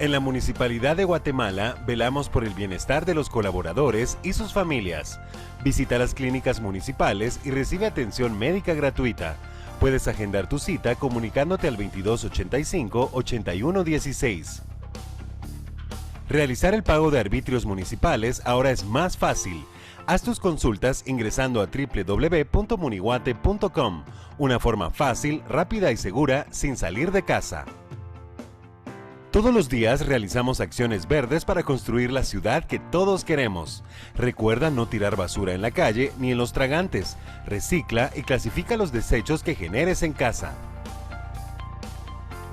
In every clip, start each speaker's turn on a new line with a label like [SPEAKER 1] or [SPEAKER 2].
[SPEAKER 1] En la Municipalidad de Guatemala velamos por el bienestar de los colaboradores y sus familias. Visita las clínicas municipales y recibe atención médica gratuita. Puedes agendar tu cita comunicándote al 2285-8116. Realizar el pago de arbitrios municipales ahora es más fácil. Haz tus consultas ingresando a www.muniguate.com, una forma fácil, rápida y segura sin salir de casa. Todos los días realizamos acciones verdes para construir la ciudad que todos queremos. Recuerda no tirar basura en la calle ni en los tragantes. Recicla y clasifica los desechos que generes en casa.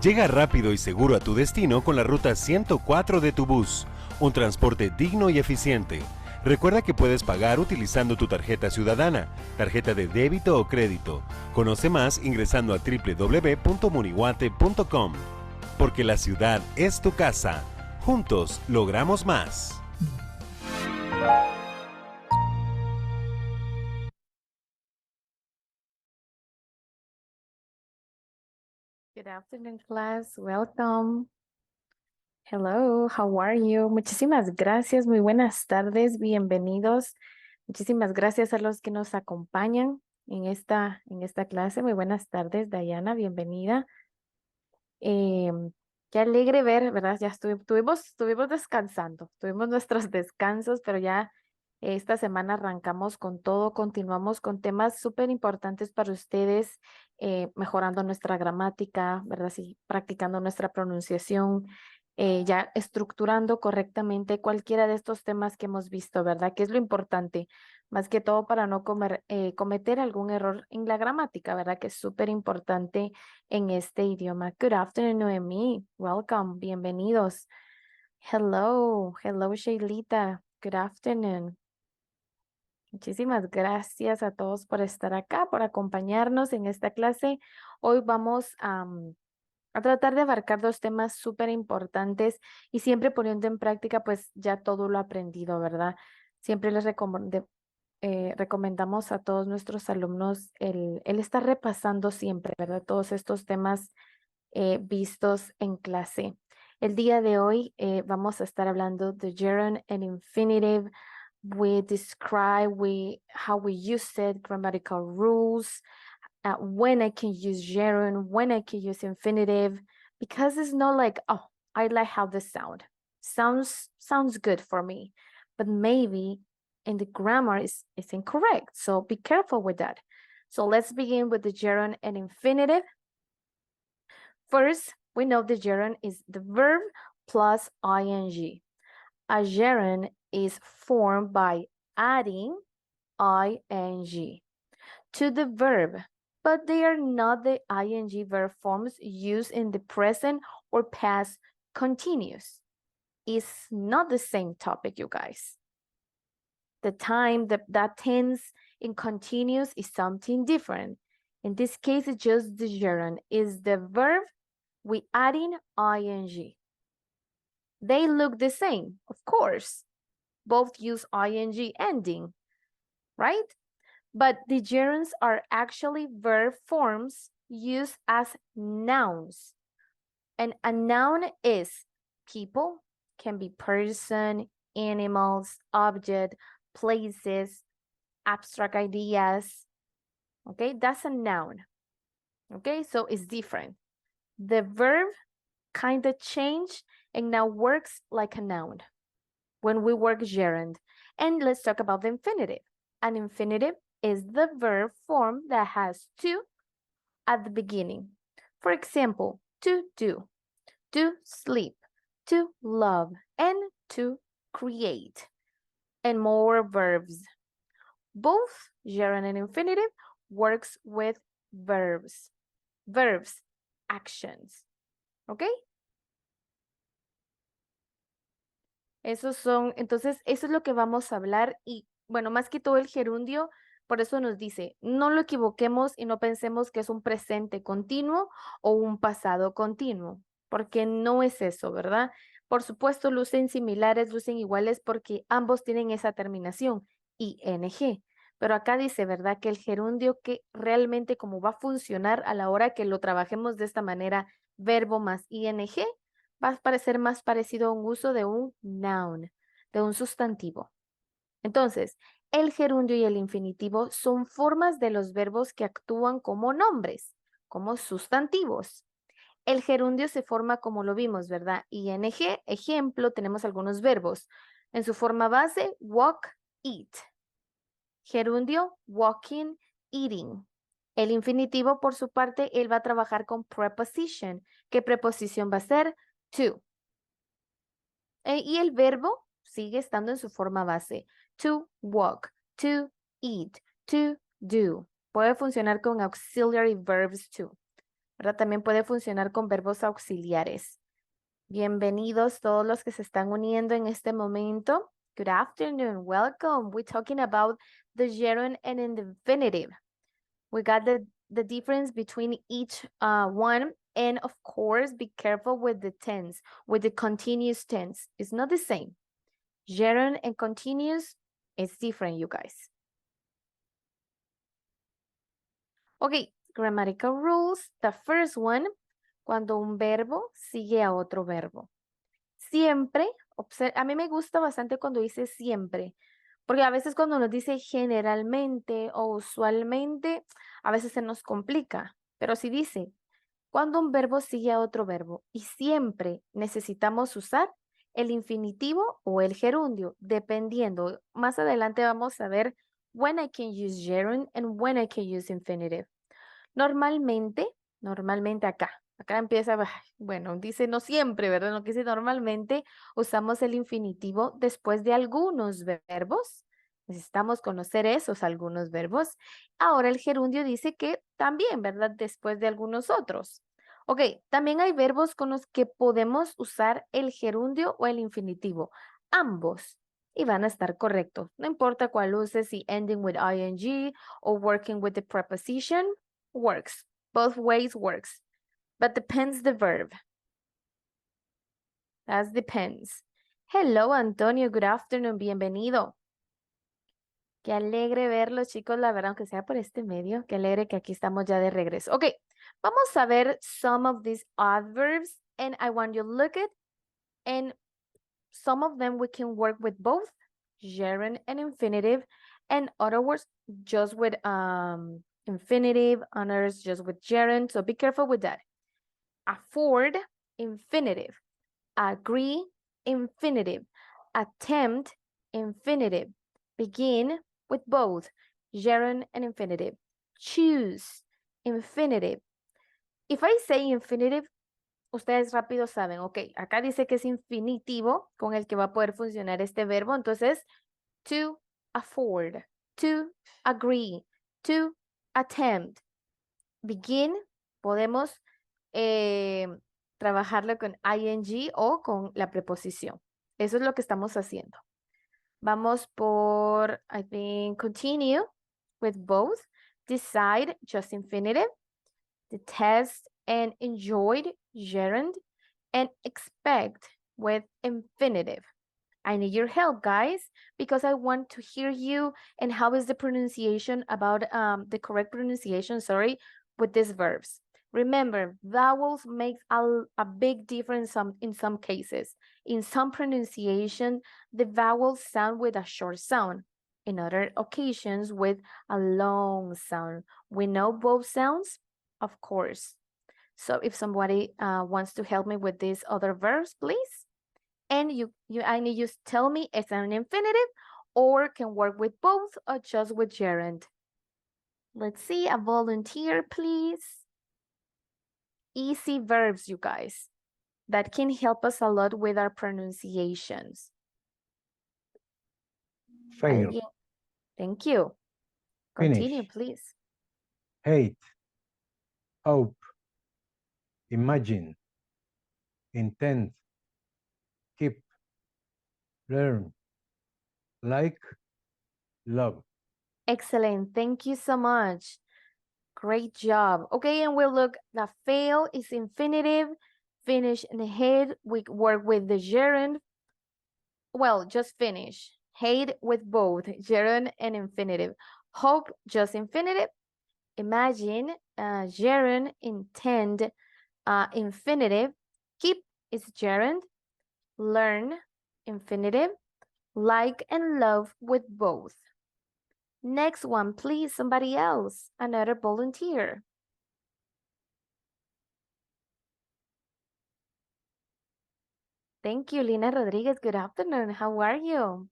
[SPEAKER 1] Llega rápido y seguro a tu destino con la ruta 104 de tu bus, un transporte digno y eficiente. Recuerda que puedes pagar utilizando tu tarjeta ciudadana, tarjeta de débito o crédito. Conoce más ingresando a www.muniguate.com. Porque la ciudad es tu casa. Juntos logramos más.
[SPEAKER 2] Good afternoon, class. Welcome. Hello, how are you? Muchísimas gracias, muy buenas tardes, bienvenidos. Muchísimas gracias a los que nos acompañan en esta clase. Muy buenas tardes, Diana, bienvenida. Qué alegre ver, ¿verdad? Ya estuvimos descansando, tuvimos nuestros descansos, pero ya esta semana arrancamos con todo, continuamos con temas súper importantes para ustedes, mejorando nuestra gramática, ¿verdad? Sí, practicando nuestra pronunciación, ya estructurando correctamente cualquiera de estos temas que hemos visto, ¿verdad? Que es lo importante, más que todo para no cometer algún error en la gramática, ¿verdad? Que es súper importante en este idioma. Good afternoon, Noemi. Welcome. Bienvenidos. Hello. Hello, Shailita. Good afternoon. Muchísimas gracias a todos por estar acá, por acompañarnos en esta clase. Hoy vamos a tratar de abarcar dos temas súper importantes y siempre poniendo en práctica pues ya todo lo aprendido, ¿verdad? Siempre les recomendamos a todos nuestros alumnos el estar repasando siempre, ¿verdad? Todos estos temas vistos en clase. El día de hoy vamos a estar hablando de gerund and infinitive. We describe how we use it, grammatical rules, when I can use gerund, when I can use infinitive, because it's not like, oh, I like how this sounds good for me, but maybe in the grammar is incorrect. So be careful with that. So let's begin with the gerund and infinitive. First, we know the gerund is the verb plus ing. A gerund is formed by adding ing to the verb, but they are not the ing verb forms used in the present or past continuous. It's not the same topic, you guys. The time that tense in continuous is something different. In this case, it's just the gerund is the verb we adding ing. They look the same, of course. Both use ing ending, right? But the gerunds are actually verb forms used as nouns. And a noun is people, can be person, animals, object, places, abstract ideas. Okay, that's a noun. Okay, so it's different. The verb kind of changed and now works like a noun when we work gerund. And let's talk about the infinitive. An infinitive is the verb form that has to at the beginning. For example, to do, to sleep, to love, and to create. And more verbs. Both gerund and infinitive works with verbs. Verbs, actions. ¿Ok? Entonces, eso es lo que vamos a hablar y, bueno, más que todo el gerundio, por eso nos dice, no lo equivoquemos y no pensemos que es un presente continuo o un pasado continuo, porque no es eso, ¿verdad? Por supuesto, lucen similares, lucen iguales porque ambos tienen esa terminación, ing. Pero acá dice, ¿verdad? Que el gerundio que realmente como va a funcionar a la hora que lo trabajemos de esta manera, verbo más ing, va a parecer más parecido a un uso de un noun, de un sustantivo. Entonces, el gerundio y el infinitivo son formas de los verbos que actúan como nombres, como sustantivos. El gerundio se forma como lo vimos, ¿verdad? ING, ejemplo, tenemos algunos verbos. En su forma base, walk, eat. Gerundio, walking, eating. El infinitivo, por su parte, él va a trabajar con preposition. ¿Qué preposición va a ser? To. Y el verbo sigue estando en su forma base. To walk, to eat, to do. Puede funcionar con auxiliary verbs too. ¿Verdad? También puede funcionar con verbos auxiliares. Bienvenidos todos los que se están uniendo en este momento. Good afternoon, welcome. We're talking about the gerund and infinitive. We got the difference between each one. And of course, be careful with the tense, with the continuous tense. It's not the same. Gerund and continuous is different, you guys. Okay, grammatical rules. The first one, cuando un verbo sigue a otro verbo. Siempre, a mí me gusta bastante cuando dice siempre, porque a veces cuando nos dice generalmente o usualmente, a veces se nos complica. Pero si dice, cuando un verbo sigue a otro verbo y siempre necesitamos usar el infinitivo o el gerundio, dependiendo. Más adelante vamos a ver when I can use gerund and when I can use infinitive. Normalmente acá empieza, bueno, dice no siempre, ¿verdad? Lo que dice normalmente usamos el infinitivo después de algunos verbos. Necesitamos conocer esos algunos verbos. Ahora el gerundio dice que también, ¿verdad? Después de algunos otros. Ok, también hay verbos con los que podemos usar el gerundio o el infinitivo. Ambos. Y van a estar correctos. No importa cuál uses, si ending with ing o working with the preposition, works. Both ways works. But depends the verb. That depends. Hello, Antonio. Good afternoon. Bienvenido. Qué alegre verlos, chicos, la verdad, aunque sea por este medio. Qué alegre que aquí estamos ya de regreso. Ok, vamos a ver some of these adverbs, and I want you to look at, and some of them we can work with both gerund and infinitive, and other words just with infinitive, others just with gerund. So be careful with that. Afford, infinitive. Agree, infinitive. Attempt, infinitive. Begin with both gerund and infinitive. Choose, infinitive. If I say infinitive, ustedes rápido saben, ok, acá dice que es infinitivo con el que va a poder funcionar este verbo, entonces, to afford, to agree, to attempt. Begin, podemos trabajarlo con ing o con la preposición. Eso es lo que estamos haciendo. Vamos por, I think, continue with both. Decide, just infinitive. Detest and enjoyed, gerund. And expect with infinitive. I need your help, guys, because I want to hear you and how is the pronunciation about the correct pronunciation, sorry, with these verbs. Remember, vowels make a big difference in some cases. In some pronunciation, the vowels sound with a short sound. In other occasions, with a long sound. We know both sounds, of course. So if somebody wants to help me with these other verbs, please. And I need you to tell me it's an infinitive or can work with both or just with gerund. Let's see, a volunteer, please. Easy verbs, you guys, that can help us a lot with our pronunciations.
[SPEAKER 3] Fail.
[SPEAKER 2] Thank you. Continue,
[SPEAKER 3] Finish.
[SPEAKER 2] please.
[SPEAKER 3] Hate. Hope. Imagine. Intend. Keep. Learn. Like. Love.
[SPEAKER 2] Excellent. Thank you so much. Great job. Okay, and we'll look, the fail is infinitive. Finish and hate, we work with the gerund. Well, just finish. Hate with both gerund and infinitive. Hope, just infinitive. Imagine, gerund, intend, infinitive. Keep, is gerund. Learn, infinitive. Like and love with both. Next one, please, somebody else. Another volunteer. Thank you, Lina Rodriguez. Good afternoon. How are you?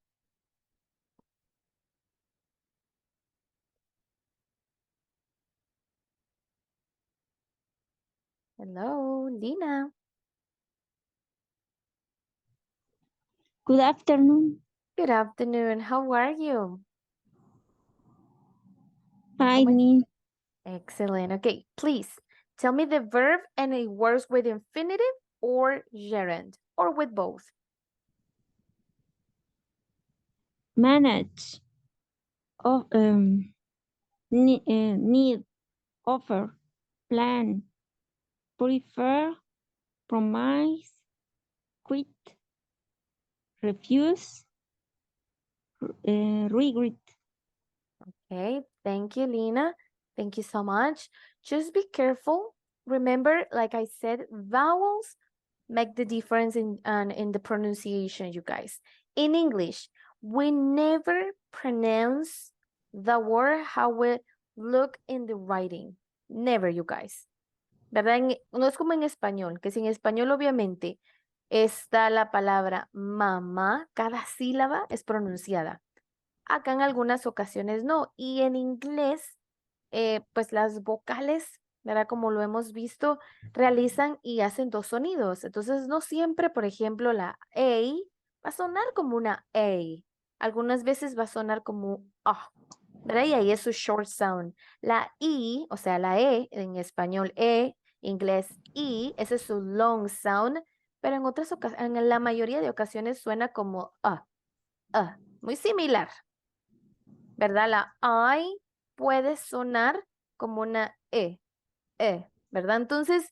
[SPEAKER 2] Hello, Lina.
[SPEAKER 4] Good afternoon.
[SPEAKER 2] Good afternoon. How are you?
[SPEAKER 4] Fine.
[SPEAKER 2] Excellent. Okay, please tell me the verb and it works with infinitive or gerund or with both.
[SPEAKER 4] Manage. Of, need. Offer. Plan. Prefer. Promise. Quit. Refuse. Regret.
[SPEAKER 2] Okay, thank you, Lina. Thank you so much. Just be careful. Remember, like I said, vowels make the difference in the pronunciation, you guys. In English, we never pronounce the word how we look in the writing. Never, you guys. ¿Verdad? No es como en español, que si en español obviamente está la palabra mamá, cada sílaba es pronunciada. Acá en algunas ocasiones no. Y en inglés, pues las vocales, ¿verdad? Como lo hemos visto, realizan y hacen dos sonidos. Entonces, no siempre, por ejemplo, la A va a sonar como una A. Algunas veces va a sonar como A, ¿verdad? Y ahí es su short sound. La I, o sea, la E, en español inglés I, ese es su long sound, pero en otras ocasiones, en la mayoría de ocasiones suena como A. Muy similar. ¿Verdad? La I puede sonar como una ¿verdad? Entonces,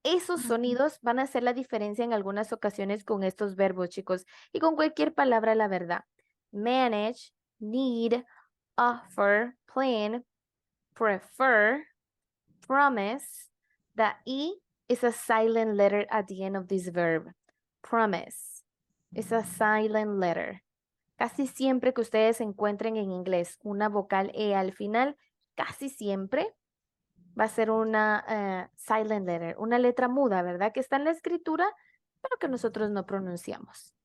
[SPEAKER 2] esos sonidos van a hacer la diferencia en algunas ocasiones con estos verbos, chicos, y con cualquier palabra, la verdad. Manage, need, offer, plan, prefer, promise. The E is a silent letter at the end of this verb. Promise is a silent letter. Casi siempre que ustedes encuentren en inglés una vocal E al final, casi siempre va a ser una silent letter, una letra muda, ¿verdad? Que está en la escritura, pero que nosotros no pronunciamos.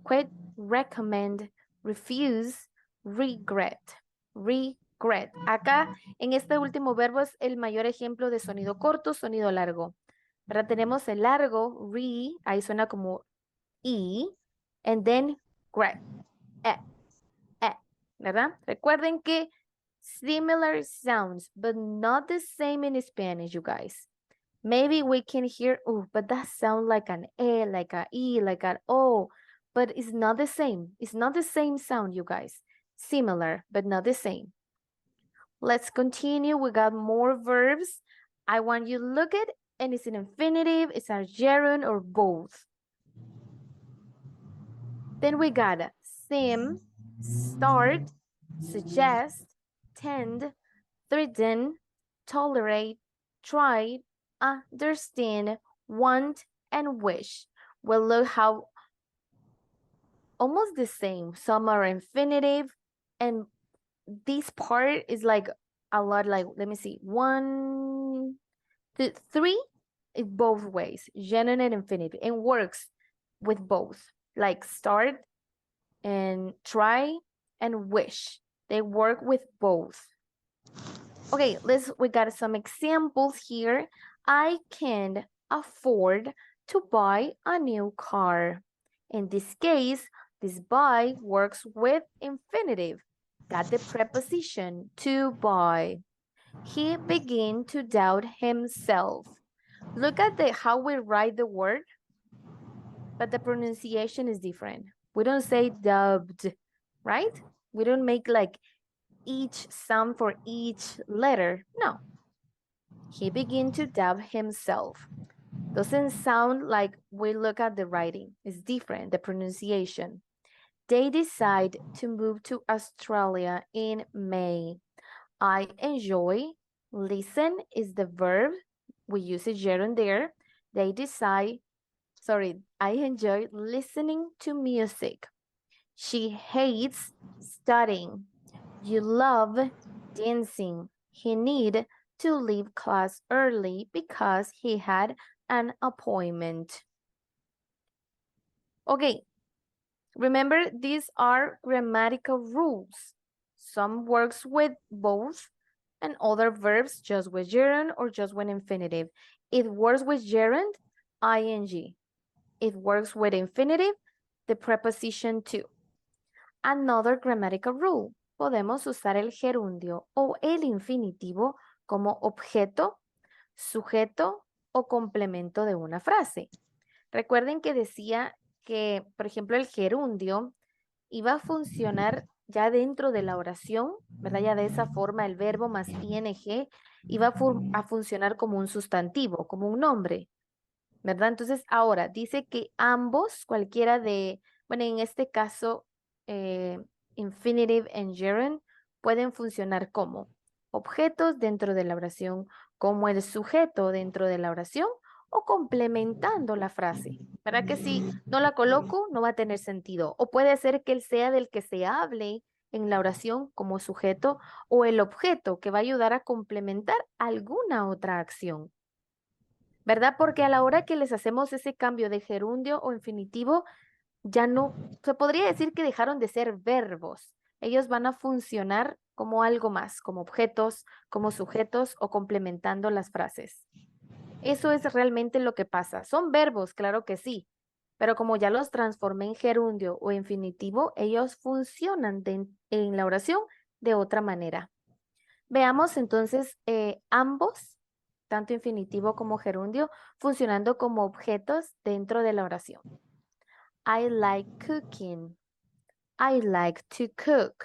[SPEAKER 2] Quit, recommend, refuse, regret. Regret. Acá, en este último verbo es el mayor ejemplo de sonido corto, sonido largo. ¿Verdad? Tenemos el largo, ahí suena como E, and then gret. ¿Verdad? Recuerden que similar sounds, but not the same in Spanish, you guys. Maybe we can hear, oh, but that sounds like an E, like an E, like an O, but it's not the same. It's not the same sound, you guys. Similar, but not the same. Let's continue. We got more verbs. I want you to look at, and it's an infinitive, it's a gerund, or both. Then we got sim, start, suggest, tend, threaten, tolerate, try, understand, want, and wish. Well, look how almost the same. Some are infinitive, and this part is like a lot like, let me see, 1, 2, 3, in both ways, genuine and infinitive, and works with both, like start and try and wish. They work with both. Okay, we got some examples here. I can't afford to buy a new car. In this case, this buy works with infinitive. Got the preposition to buy. He began to doubt himself. Look at how we write the word, but the pronunciation is different. We don't say dubbed, right? We don't make like each sound for each letter. No. He began to doubt himself. Doesn't sound like we look at the writing. It's different, the pronunciation. They decide to move to Australia in May. I enjoy. Listen is the verb. We use a gerund there. They decide I enjoy listening to music. She hates studying. You love dancing. He need to leave class early because he had an appointment. Okay, remember these are grammatical rules. Some works with both and other verbs just with gerund or just with infinitive. It works with gerund, ing. It works with infinitive, the preposition to. Another grammatical rule. Podemos usar el gerundio o el infinitivo como objeto, sujeto o complemento de una frase. Recuerden que decía que, por ejemplo, el gerundio iba a funcionar ya dentro de la oración, ¿verdad? Ya de esa forma el verbo más ing iba a funcionar como un sustantivo, como un nombre, ¿verdad? Entonces, ahora dice que ambos, cualquiera de, bueno, en este caso, infinitive and gerund, pueden funcionar como objetos dentro de la oración, como el sujeto dentro de la oración o complementando la frase. ¿Verdad que si no la coloco, no va a tener sentido? O puede ser que él sea del que se hable en la oración como sujeto o el objeto que va a ayudar a complementar alguna otra acción. ¿Verdad? Porque a la hora que les hacemos ese cambio de gerundio o infinitivo, ya no, se podría decir que dejaron de ser verbos. Ellos van a funcionar como algo más, como objetos, como sujetos o complementando las frases. Eso es realmente lo que pasa. Son verbos, claro que sí, pero como ya los transformé en gerundio o infinitivo, ellos funcionan en la oración de otra manera. Veamos entonces ambos, tanto infinitivo como gerundio, funcionando como objetos dentro de la oración. I like cooking. I like to cook.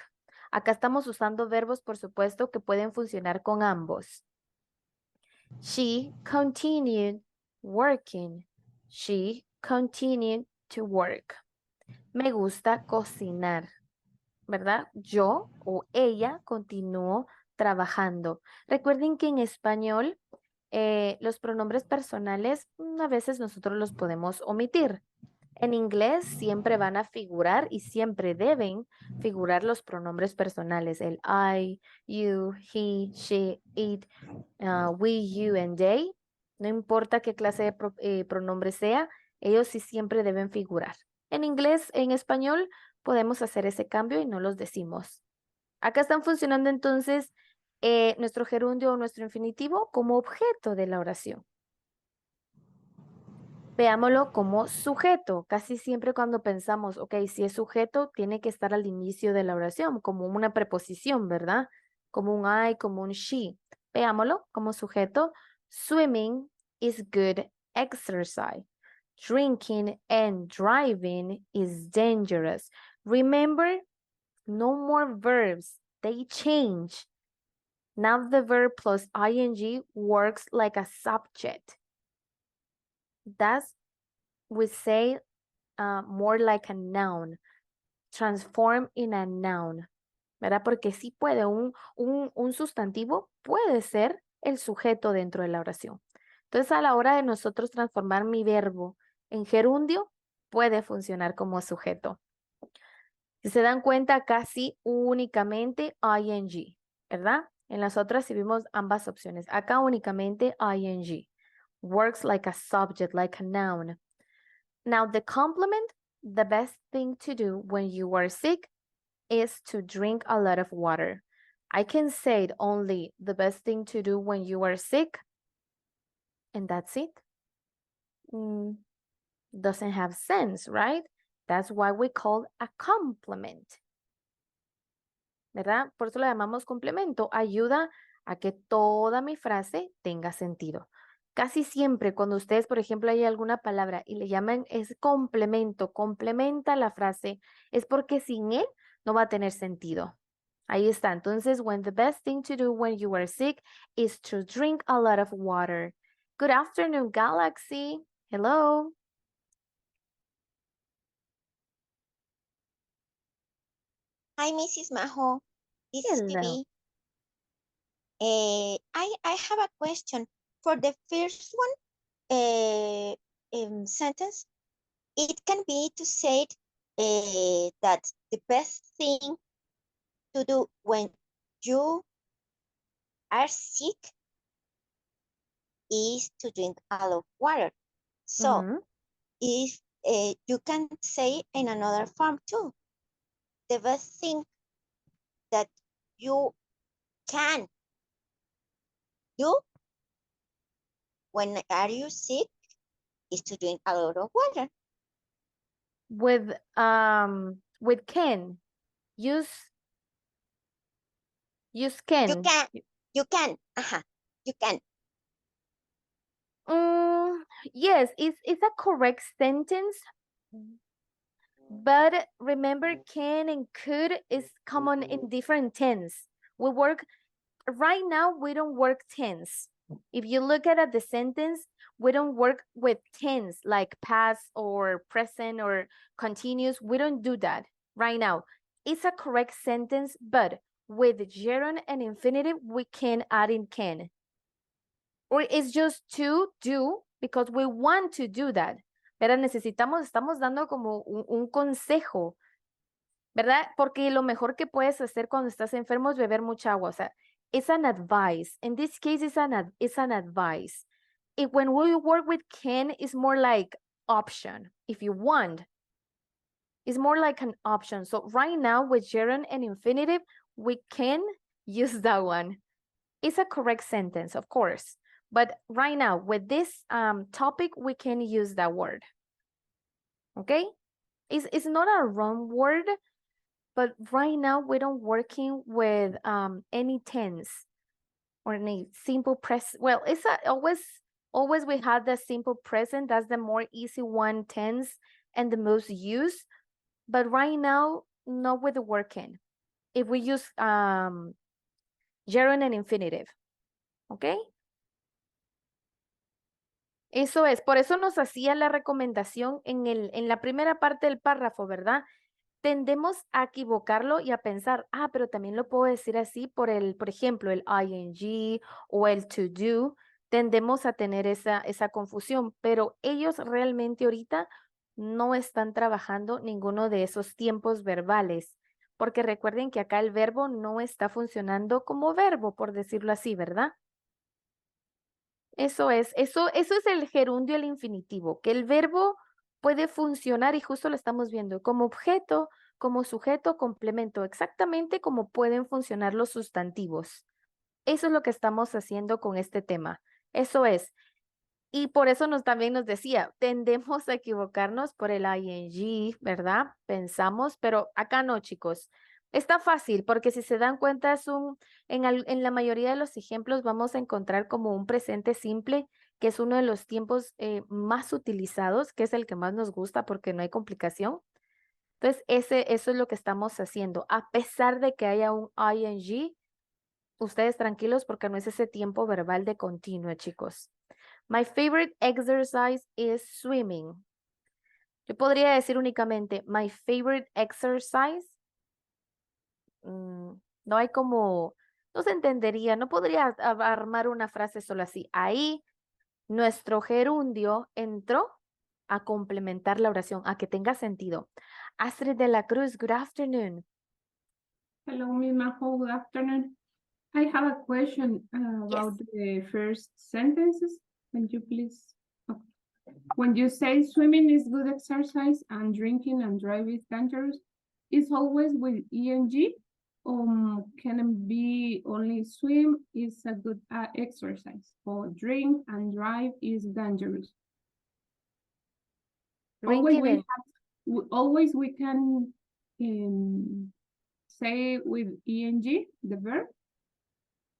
[SPEAKER 2] Acá estamos usando verbos, por supuesto, que pueden funcionar con ambos. She continued working. She continued to work. Me gusta cocinar, ¿verdad? Yo o ella continuó trabajando. Recuerden que en español los pronombres personales a veces nosotros los podemos omitir. En inglés siempre van a figurar y siempre deben figurar los pronombres personales, el I, you, he, she, it, we, you, and they. No importa qué clase de pronombre sea, ellos sí siempre deben figurar. En inglés, en español, podemos hacer ese cambio y no los decimos. Acá están funcionando entonces nuestro gerundio o nuestro infinitivo como objeto de la oración. Veámoslo como sujeto. Casi siempre cuando pensamos, ok, si es sujeto, tiene que estar al inicio de la oración, como una preposición, ¿verdad? Como un I, como un she. Veámoslo como sujeto. Swimming is good exercise. Drinking and driving is dangerous. Remember, no more verbs. They change. Now the verb plus ing works like a subject. That's, we say, more like a noun. Transform in a noun. ¿Verdad? Porque sí puede, un sustantivo puede ser el sujeto dentro de la oración. Entonces, a la hora de nosotros transformar mi verbo en gerundio, puede funcionar como sujeto. Si se dan cuenta, casi únicamente ing, ¿verdad? En las otras sí vimos ambas opciones. Acá únicamente ing. Works like a subject, like a noun. Now, the complement, the best thing to do when you are sick is to drink a lot of water. I can say it only the best thing to do when you are sick, and that's it. Doesn't have sense, right? That's why we call a complement. ¿Verdad? Por eso lo llamamos complemento. Ayuda a que toda mi frase tenga sentido. Casi siempre cuando ustedes, por ejemplo, hay alguna palabra y le llaman ese complemento, complementa la frase, es porque sin él no va a tener sentido. Ahí está. Entonces, when the best thing to do when you are sick is to drink a lot of water. Good afternoon, Galaxy. Hello.
[SPEAKER 5] Hi, Mrs. Majo. This is
[SPEAKER 2] Hello.
[SPEAKER 5] Bibi. I have a question. For the first one, sentence, it can be to say that the best thing to do when you are sick is to drink a lot of water. So
[SPEAKER 2] Mhm.
[SPEAKER 5] if you can say in another form too, the best thing that you can do when are you sick is to drink a lot of water.
[SPEAKER 2] With can, use
[SPEAKER 5] You
[SPEAKER 2] can.
[SPEAKER 5] can, you can, you can.
[SPEAKER 2] Yes, it's a correct sentence, but remember can and could is common in different tense. We work right now, we don't work tense. If you look at the sentence, we don't work with tense like past or present or continuous. We don't do that right now. It's a correct sentence, but with gerund and infinitive, we can add in can. Or it's just to do because we want to do that. ¿Verdad? Estamos dando como un consejo, ¿verdad? Porque lo mejor que puedes hacer cuando estás enfermo es beber mucha agua. O sea, it's an advice. In this case, it's an advice. When we work with can, it's more like option. If you want, it's more like an option. So right now with gerund and infinitive, we can use that one. It's a correct sentence, of course. But right now with this topic, we can use that word. Okay? It's not a wrong word, but right now we don't working with any tense or any simple present. Well, it's always we had the simple present. That's the more easy one tense and the most used. But right now, not with the working. If we use gerund and infinitive, okay? Eso es, por eso nos hacía la recomendación en la primera parte del párrafo, ¿verdad? Tendemos a equivocarlo y a pensar, pero también lo puedo decir así por ejemplo, el ing o el to do. Tendemos a tener esa confusión, pero ellos realmente ahorita no están trabajando ninguno de esos tiempos verbales, porque recuerden que acá el verbo no está funcionando como verbo, por decirlo así, ¿verdad? Eso es el gerundio al infinitivo, que el verbo puede funcionar y justo lo estamos viendo como objeto, como sujeto, complemento, exactamente como pueden funcionar los sustantivos. Eso es lo que estamos haciendo con este tema. Eso es. Y por eso también nos decía, tendemos a equivocarnos por el ing, ¿verdad? Pensamos, pero acá no, chicos. Está fácil porque si se dan cuenta en la mayoría de los ejemplos vamos a encontrar como un presente simple, que es uno de los tiempos más utilizados, que es el que más nos gusta porque no hay complicación. Entonces, eso es lo que estamos haciendo. A pesar de que haya un ing, ustedes tranquilos porque no es ese tiempo verbal de continuo, chicos. My favorite exercise is swimming. Yo podría decir únicamente my favorite exercise. No hay como, no se entendería, no podría armar una frase solo así. Ahí nuestro gerundio entró a complementar la oración, a que tenga sentido. Astrid de la Cruz, good afternoon.
[SPEAKER 6] Hello, Miss Majo, good afternoon. I have a question about the first sentences. Can you please? Okay. When you say swimming is good exercise and drinking and driving is dangerous, is always with ing? Can it be only swim is a good exercise, or drink and drive is dangerous? Always we can say with ing the verb.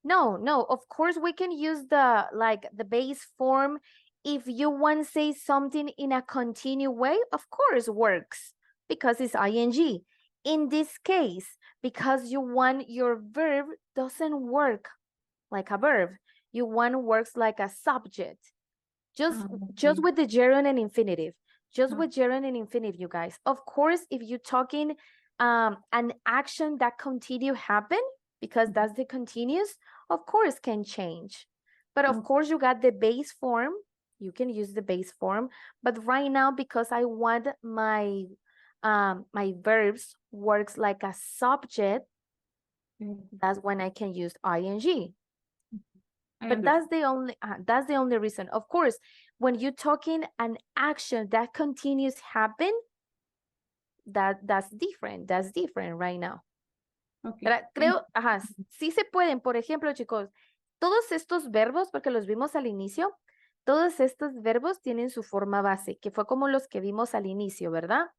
[SPEAKER 2] No, of course we can use the base form. If you want to say something in a continued way, of course works because it's ing. In this case, because you want your verb doesn't work like a verb. You want works like a subject. Just with the gerund and infinitive. With gerund and infinitive, you guys. Of course, if you're talking an action that continue happen, because that's the continuous, of course can change. But of course you got the base form you can use the base form. But right now, because I want my my verbs works like a subject, that's when I can use ing. But that's the only reason. Of course, when you're talking an action that continues happen, that's different. That's different right now.
[SPEAKER 6] Okay.
[SPEAKER 2] Creo, ajá, sí se pueden. Por ejemplo, chicos, todos estos verbos, porque los vimos al inicio, todos estos verbos tienen su forma base, que fue como los que vimos al inicio, ¿verdad?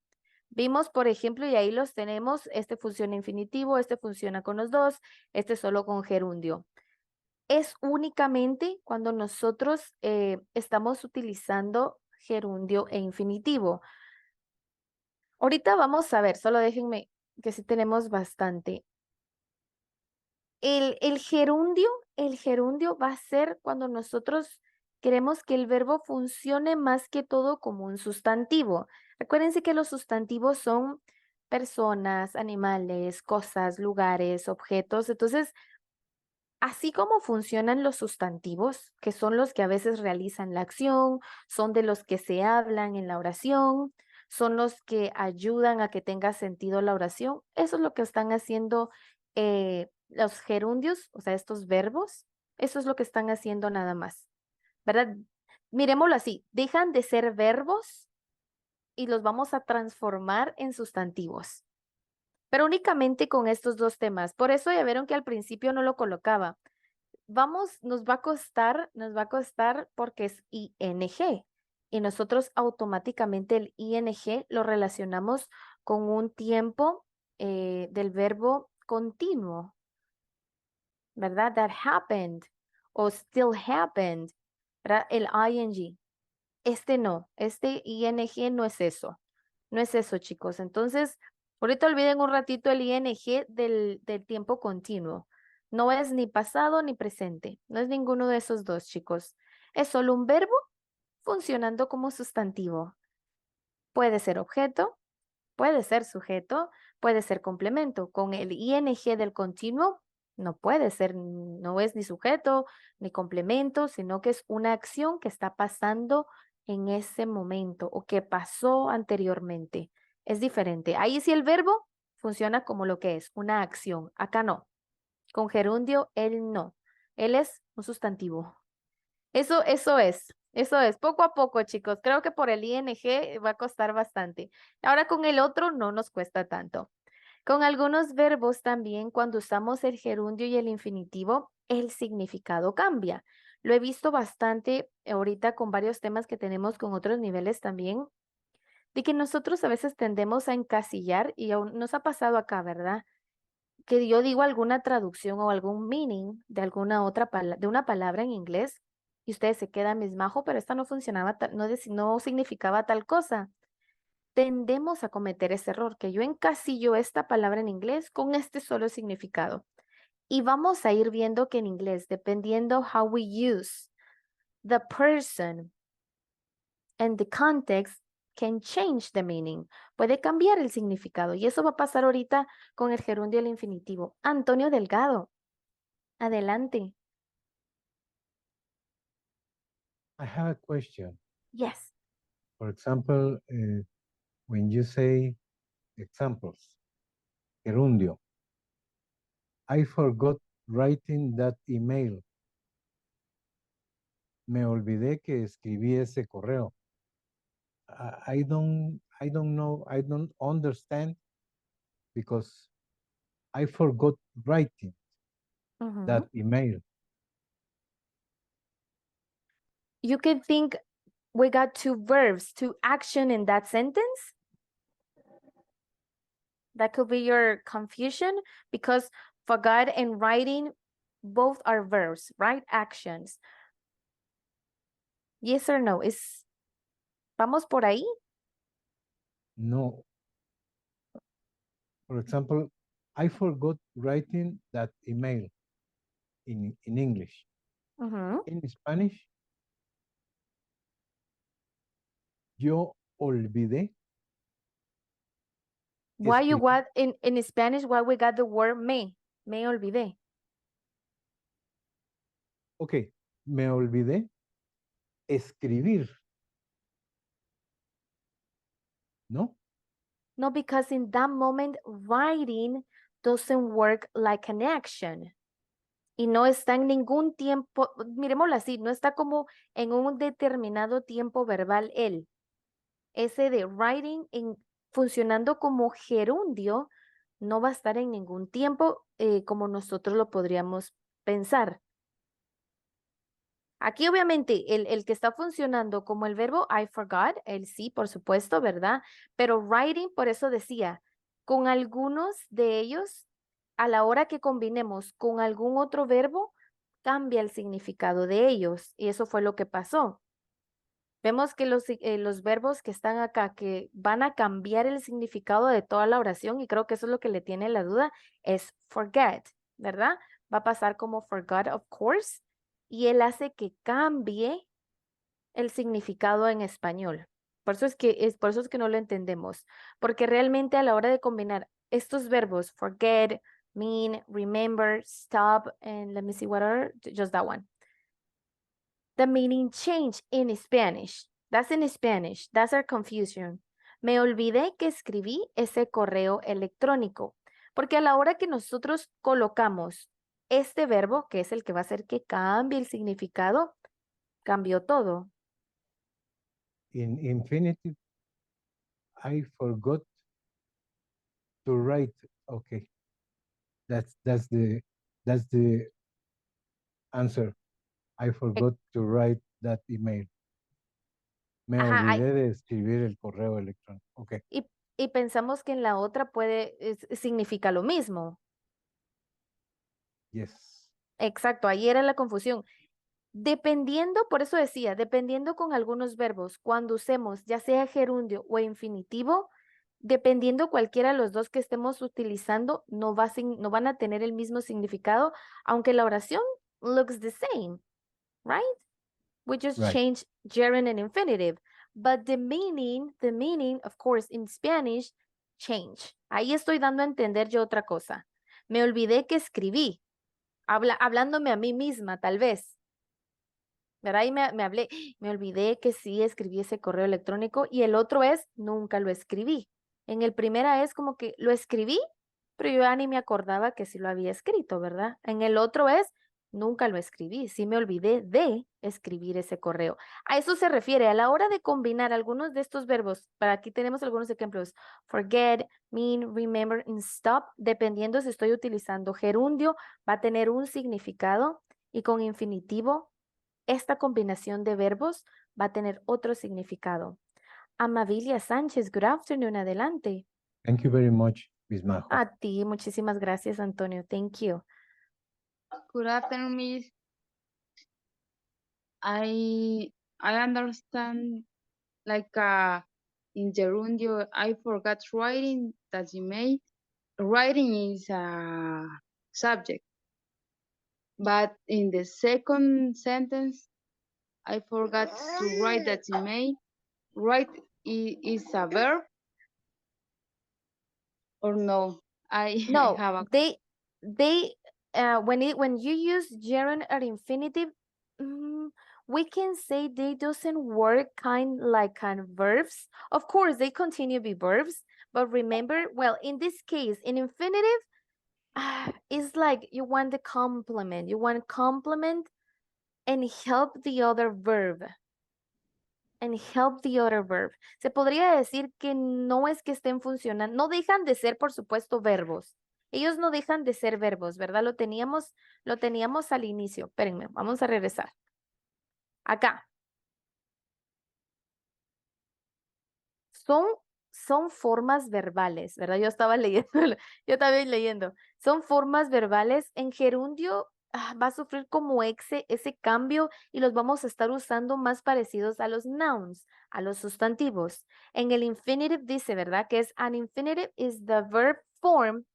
[SPEAKER 2] Vimos, por ejemplo, y ahí los tenemos, este funciona infinitivo, este funciona con los dos, este solo con gerundio. Es únicamente cuando nosotros estamos utilizando gerundio e infinitivo. Ahorita vamos a ver, solo déjenme que sí tenemos bastante. El gerundio va a ser cuando nosotros queremos que el verbo funcione más que todo como un sustantivo. Recuérdense que los sustantivos son personas, animales, cosas, lugares, objetos. Entonces, así como funcionan los sustantivos, que son los que a veces realizan la acción, son de los que se hablan en la oración, son los que ayudan a que tenga sentido la oración, eso es lo que están haciendo los gerundios, o sea, estos verbos, eso es lo que están haciendo nada más, ¿verdad? Miremoslo así, dejan de ser verbos y los vamos a transformar en sustantivos. Pero únicamente con estos dos temas. Por eso ya vieron que al principio no lo colocaba. Nos va a costar porque es ing. Y nosotros automáticamente el ing lo relacionamos con un tiempo del verbo continuo, ¿verdad? That happened o still happened, ¿verdad? El ing. Este ing no es eso. No es eso, chicos. Entonces, ahorita olviden un ratito el ing del tiempo continuo. No es ni pasado ni presente. No es ninguno de esos dos, chicos. Es solo un verbo funcionando como sustantivo. Puede ser objeto, puede ser sujeto, puede ser complemento. Con el ing del continuo no puede ser, no es ni sujeto ni complemento, sino que es una acción que está pasando en ese momento o que pasó anteriormente. Es diferente. Ahí sí el verbo funciona como lo que es, una acción. Acá no. Con gerundio, él no. Él es un sustantivo. Eso es. Poco a poco, chicos. Creo que por el ing va a costar bastante. Ahora con el otro no nos cuesta tanto. Con algunos verbos también, cuando usamos el gerundio y el infinitivo, el significado cambia. Lo he visto bastante ahorita con varios temas que tenemos con otros niveles también, de que nosotros a veces tendemos a encasillar, y aún nos ha pasado acá, ¿verdad? Que yo digo alguna traducción o algún meaning de alguna otra de una palabra en inglés y ustedes se quedan mismajo, pero esta no funcionaba, no significaba tal cosa. Tendemos a cometer ese error, que yo encasillo esta palabra en inglés con este solo significado. Y vamos a ir viendo que en inglés, dependiendo how we use the person and the context, can change the meaning. Puede cambiar el significado. Y eso va a pasar ahorita con el gerundio y el infinitivo. Antonio Delgado, adelante.
[SPEAKER 3] I have a question.
[SPEAKER 2] Yes.
[SPEAKER 3] For example, when you say examples, gerundio, I forgot writing that email. Me olvidé que escribí ese correo. I don't know, I don't understand because I forgot writing that email.
[SPEAKER 2] You can think we got two verbs, two action in that sentence. That could be your confusion because forgot and writing both are verbs, right? Actions. Yes or no? ¿Vamos por ahí?
[SPEAKER 3] No. For example, I forgot writing that email in English. In Spanish, yo olvidé.
[SPEAKER 2] Why you got in Spanish, why we got the word me olvidé.
[SPEAKER 3] Okay, me olvidé escribir. ¿No?
[SPEAKER 2] No, because in that moment, writing doesn't work like an action. Y no está en ningún tiempo, miremoslo así, no está como en un determinado tiempo verbal él. Ese de writing funcionando como gerundio no va a estar en ningún tiempo como nosotros lo podríamos pensar. Aquí obviamente el que está funcionando como el verbo I forgot, el sí, por supuesto, ¿verdad? Pero writing, por eso decía, con algunos de ellos, a la hora que combinemos con algún otro verbo, cambia el significado de ellos. Y eso fue lo que pasó. Vemos que los verbos que están acá, que van a cambiar el significado de toda la oración, y creo que eso es lo que le tiene la duda, es forget, ¿verdad? Va a pasar como forgot, of course, y él hace que cambie el significado en español. Por eso es que no lo entendemos, porque realmente a la hora de combinar estos verbos, forget, mean, remember, stop, and let me see what are, just that one. The meaning change in Spanish. That's in Spanish. That's our confusion. Me olvidé que escribí ese correo electrónico, porque a la hora que nosotros colocamos este verbo, que es el que va a hacer que cambie el significado, cambió todo.
[SPEAKER 3] In infinitive, I forgot to write. Okay. That's the answer. I forgot to write that email. Me
[SPEAKER 2] Ajá,
[SPEAKER 3] olvidé de escribir el correo electrónico. Okay.
[SPEAKER 2] y pensamos que en la otra significa lo mismo.
[SPEAKER 3] Yes.
[SPEAKER 2] Exacto, ahí era la confusión. Dependiendo, por eso decía, dependiendo con algunos verbos, cuando usemos ya sea gerundio o infinitivo, dependiendo cualquiera de los dos que estemos utilizando, no van a tener el mismo significado, aunque la oración looks the same, right? We just
[SPEAKER 3] Right.
[SPEAKER 2] change gerund and infinitive, but the meaning, of course, in Spanish, change. Ahí estoy dando a entender yo otra cosa. Me olvidé que escribí, hablándome a mí misma, tal vez. ¿Verdad? Y me olvidé que sí escribí ese correo electrónico, y el otro es, nunca lo escribí. En el primera es como que lo escribí, pero yo ya ni me acordaba que sí lo había escrito, ¿verdad? En el otro es, nunca lo escribí, sí me olvidé de escribir ese correo. A eso se refiere, a la hora de combinar algunos de estos verbos, para aquí tenemos algunos ejemplos, forget, mean, remember, and stop, dependiendo si estoy utilizando gerundio, va a tener un significado, y con infinitivo, esta combinación de verbos va a tener otro significado. Amabilia Sánchez, good afternoon, adelante.
[SPEAKER 3] Thank you very much, Miss Majo.
[SPEAKER 2] A ti, muchísimas gracias, Antonio. Thank you.
[SPEAKER 7] Good afternoon, Miss. I understand, like in gerundio, I forgot writing that you made. Writing is a subject, but in the second sentence, I forgot to write that you made. Write is a verb, or no?
[SPEAKER 2] No,
[SPEAKER 7] have a
[SPEAKER 2] when you use gerund or infinitive, we can say they doesn't work kind verbs. Of course, they continue to be verbs, but remember, well, in this case, in infinitive, it's like you want the complement. You want complement and help the other verb. And help the other verb. Se podría decir que no es que estén funcionando, no dejan de ser, por supuesto, verbos. Ellos no dejan de ser verbos, ¿verdad? Lo teníamos al inicio. Espérenme, vamos a regresar. Acá. Son formas verbales, ¿verdad? Yo estaba leyendo. Son formas verbales. En gerundio va a sufrir como ese cambio, y los vamos a estar usando más parecidos a los nouns, a los sustantivos. En el infinitive dice, ¿verdad? Que es an infinitive is the verb form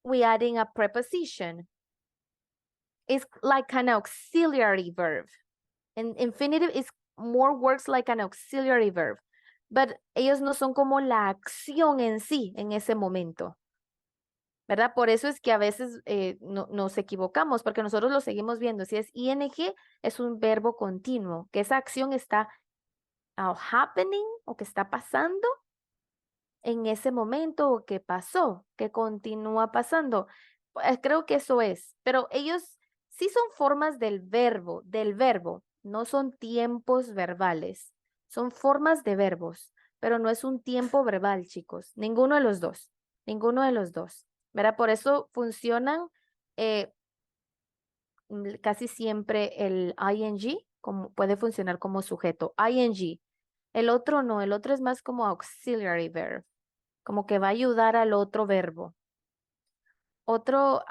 [SPEAKER 2] we adding a preposition. It's like an auxiliary verb. And infinitive is more works like an auxiliary verb. But ellos no son como la acción en sí en ese momento. ¿verdad? Por eso es que a veces nos equivocamos, porque nosotros lo seguimos viendo. Si es ing, es un verbo continuo, que esa acción está happening o que está pasando en ese momento o que pasó, que continúa pasando. Creo que eso es, pero ellos sí son formas del verbo, no son tiempos verbales, son formas de verbos, pero no es un tiempo verbal, chicos, ninguno de los dos, ¿verdad? Por eso funcionan casi siempre el ing, como puede funcionar como sujeto, ing. El otro no, el otro es más como auxiliary verb, como que va a ayudar al otro verbo. Otro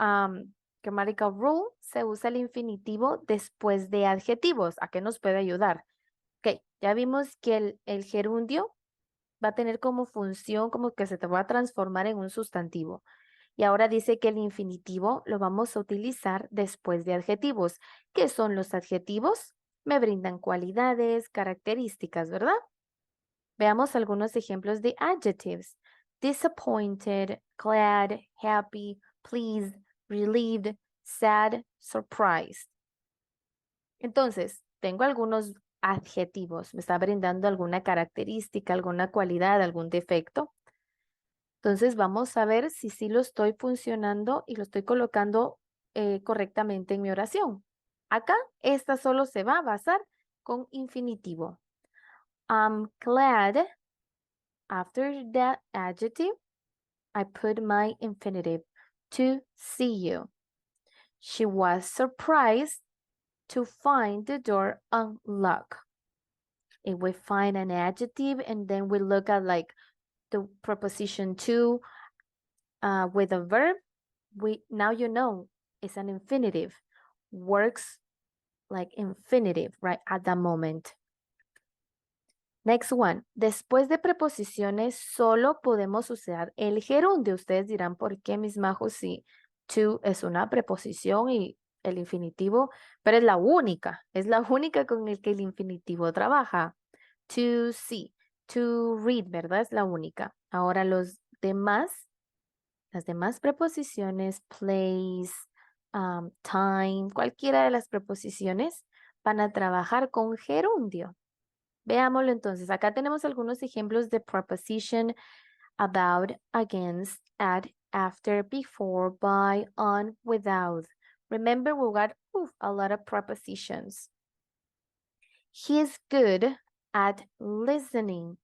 [SPEAKER 2] grammatical rule, se usa el infinitivo después de adjetivos. ¿A qué nos puede ayudar? Ok, ya vimos que el gerundio va a tener como función como que se te va a transformar en un sustantivo. Y ahora dice que el infinitivo lo vamos a utilizar después de adjetivos. ¿Qué son los adjetivos? Me brindan cualidades, características, ¿verdad? Veamos algunos ejemplos de adjectives. Disappointed, glad, happy, pleased, relieved, sad, surprised. Entonces, tengo algunos adjetivos. Me está brindando alguna característica, alguna cualidad, algún defecto. Entonces, vamos a ver si sí lo estoy funcionando y lo estoy colocando correctamente en mi oración. Acá, esta solo se va a basar con infinitivo. I'm glad. After that adjective, I put my infinitive, to see you. She was surprised to find the door unlocked. If we find an adjective and then we look at like the preposition to with a verb, now you know it's an infinitive, works like infinitive, right, at that moment. Next one. Después de preposiciones solo podemos usar el gerundio. Ustedes dirán, ¿por qué, mis majos? Si to es una preposición y el infinitivo, pero es la única con el que el infinitivo trabaja. To see, to read, ¿verdad? Es la única. Ahora las demás preposiciones, place, time, cualquiera de las preposiciones van a trabajar con gerundio. Veámoslo entonces. Acá tenemos algunos ejemplos de preposition about, against, at, after, before, by, on, without. Remember, we got a lot of prepositions. He is good at listening.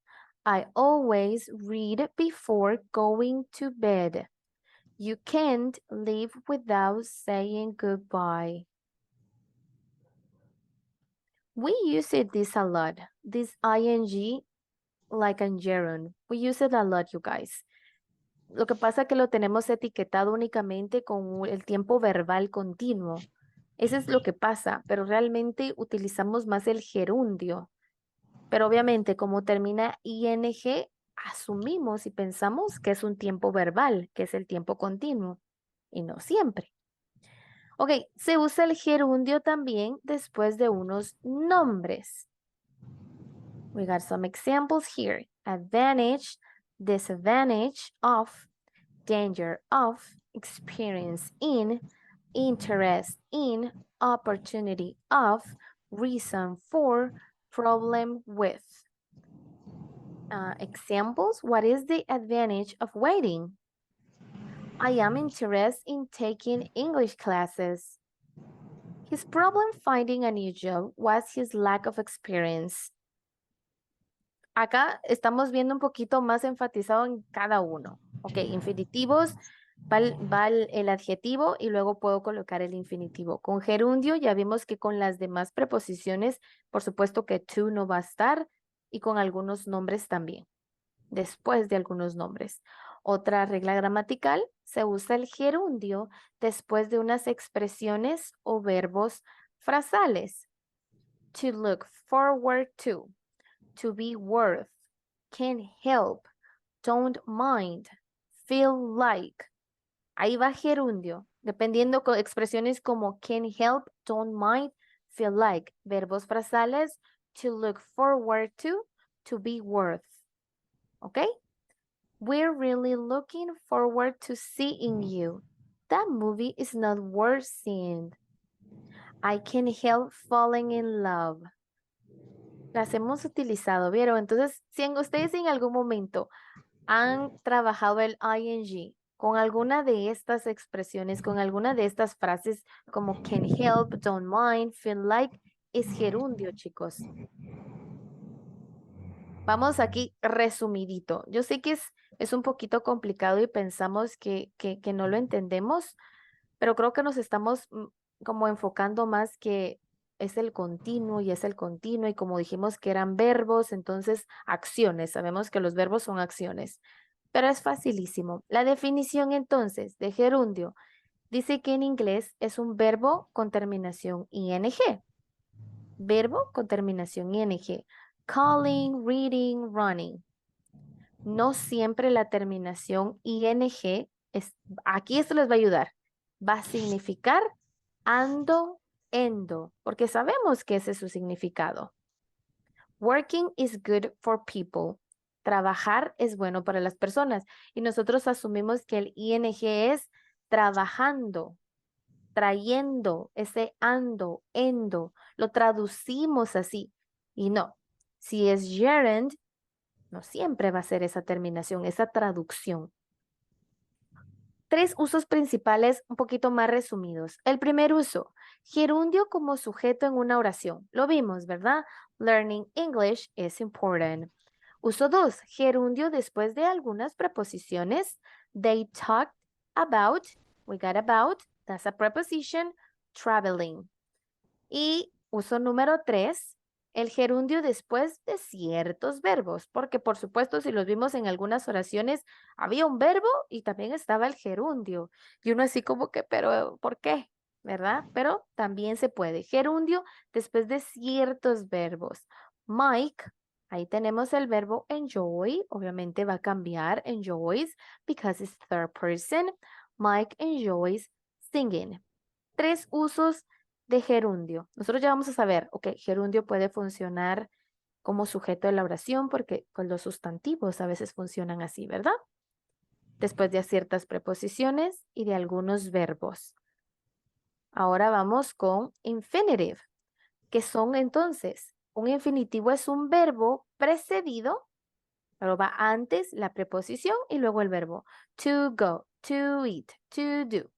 [SPEAKER 2] I always read before going to bed. You can't live without saying goodbye. We use this a lot, this ing, like a gerund. We use it a lot, you guys. Lo que pasa es que lo tenemos etiquetado únicamente con el tiempo verbal continuo. Eso es lo que pasa, pero realmente utilizamos más el gerundio. Pero obviamente, como termina ing, asumimos y pensamos que es un tiempo verbal, que es el tiempo continuo, y no siempre. Ok, se usa el gerundio también después de unos nombres. We got some examples here. Advantage, disadvantage of, danger of, experience in, interest in, opportunity of, reason for, problem with. Examples, what is the advantage of waiting? I am interested in taking English classes. His problem finding a new job was his lack of experience. Acá estamos viendo un poquito más enfatizado en cada uno. Ok, infinitivos, va el adjetivo y luego puedo colocar el infinitivo. Con gerundio ya vimos que con las demás preposiciones, por supuesto que to no va a estar y con algunos nombres también, después de algunos nombres. Otra regla gramatical, se usa el gerundio después de unas expresiones o verbos frasales. To look forward to be worth, can help, don't mind, feel like. Ahí va gerundio, dependiendo con expresiones como can help, don't mind, feel like. Verbos frasales, to look forward to be worth. ¿Ok? We're really looking forward to seeing you. That movie is not worth seeing. I can't help falling in love. Las hemos utilizado, ¿vieron? Entonces, si ustedes en algún momento han trabajado el ing con alguna de estas expresiones, con alguna de estas frases como can help, don't mind, feel like, es gerundio, chicos. Vamos aquí resumidito. Yo sé que es un poquito complicado y pensamos que no lo entendemos, pero creo que nos estamos como enfocando más que es el continuo y es el continuo y como dijimos que eran verbos, entonces acciones. Sabemos que los verbos son acciones, pero es facilísimo. La definición entonces de gerundio dice que en inglés es un verbo con terminación ing. Verbo con terminación ing. Calling, reading, running. No siempre la terminación ing aquí esto les va a ayudar. Va a significar ando, endo, porque sabemos que ese es su significado. Working is good for people. Trabajar es bueno para las personas. Y nosotros asumimos que el ing es trabajando, trayendo, ese ando, endo. Lo traducimos así. Y no, si es gerund, no siempre va a ser esa terminación, esa traducción. 3 usos principales un poquito más resumidos. El primer uso, gerundio como sujeto en una oración. Lo vimos, ¿verdad? Learning English is important. Uso 2, gerundio después de algunas preposiciones. They talked about, we got about, that's a preposition, traveling. Y uso número 3, el gerundio después de ciertos verbos, porque por supuesto si los vimos en algunas oraciones, había un verbo y también estaba el gerundio. Y uno así como que, pero ¿por qué? ¿Verdad? Pero también se puede. Gerundio después de ciertos verbos. Mike, ahí tenemos el verbo enjoy, obviamente va a cambiar, enjoys, because it's third person. Mike enjoys singing. 3 usos de gerundio. Nosotros ya vamos a saber, ok, gerundio puede funcionar como sujeto de la oración porque con los sustantivos a veces funcionan así, ¿verdad? Después de ciertas preposiciones y de algunos verbos. Ahora vamos con infinitive, que son entonces, un infinitivo es un verbo precedido, pero va antes la preposición y luego el verbo. To go, to eat, to do.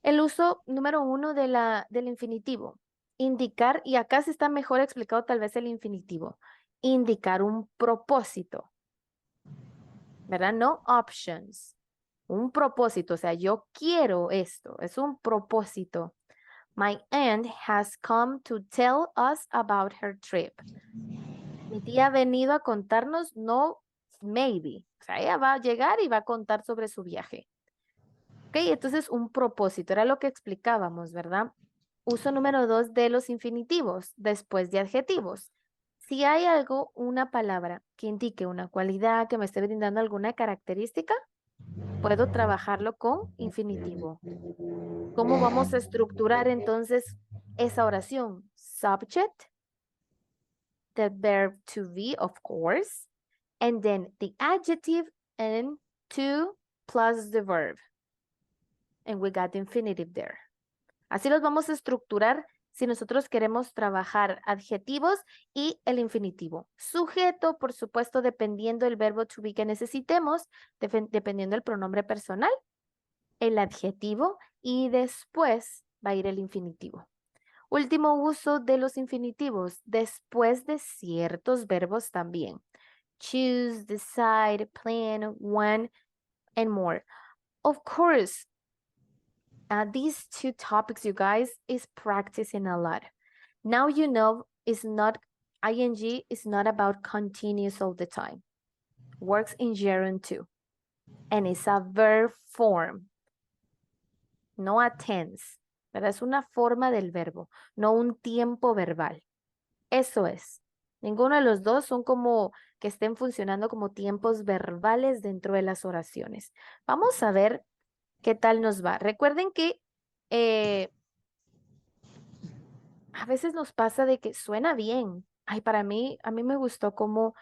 [SPEAKER 2] El uso número 1 del infinitivo. Indicar, y acá se está mejor explicado tal vez el infinitivo. Indicar un propósito. ¿Verdad? No options. Un propósito, o sea, yo quiero esto. Es un propósito. My aunt has come to tell us about her trip. Mi tía ha venido a contarnos, no maybe. O sea, ella va a llegar y va a contar sobre su viaje. Ok, entonces un propósito, era lo que explicábamos, ¿verdad? Uso número 2 de los infinitivos, después de adjetivos. Si hay algo, una palabra que indique una cualidad, que me esté brindando alguna característica, puedo trabajarlo con infinitivo. ¿Cómo vamos a estructurar entonces esa oración? Subject, the verb to be, of course, and then the adjective and to plus the verb. And we got the infinitive there. Así los vamos a estructurar si nosotros queremos trabajar adjetivos y el infinitivo. Sujeto, por supuesto, dependiendo del verbo to be que necesitemos, dependiendo del pronombre personal, el adjetivo y después va a ir el infinitivo. Último uso de los infinitivos, después de ciertos verbos también. Choose, decide, plan, want, and more. Of course, these 2 topics, you guys, is practicing a lot. Now you know ing is not about continuous all the time. Works in gerund too. And it's a verb form. No a tense. ¿Verdad? Es una forma del verbo, no un tiempo verbal. Eso es. Ninguno de los dos son como que estén funcionando como tiempos verbales dentro de las oraciones. Vamos a ver qué tal nos va. Recuerden que a veces nos pasa de que suena bien. Ay, a mí me gustó cómo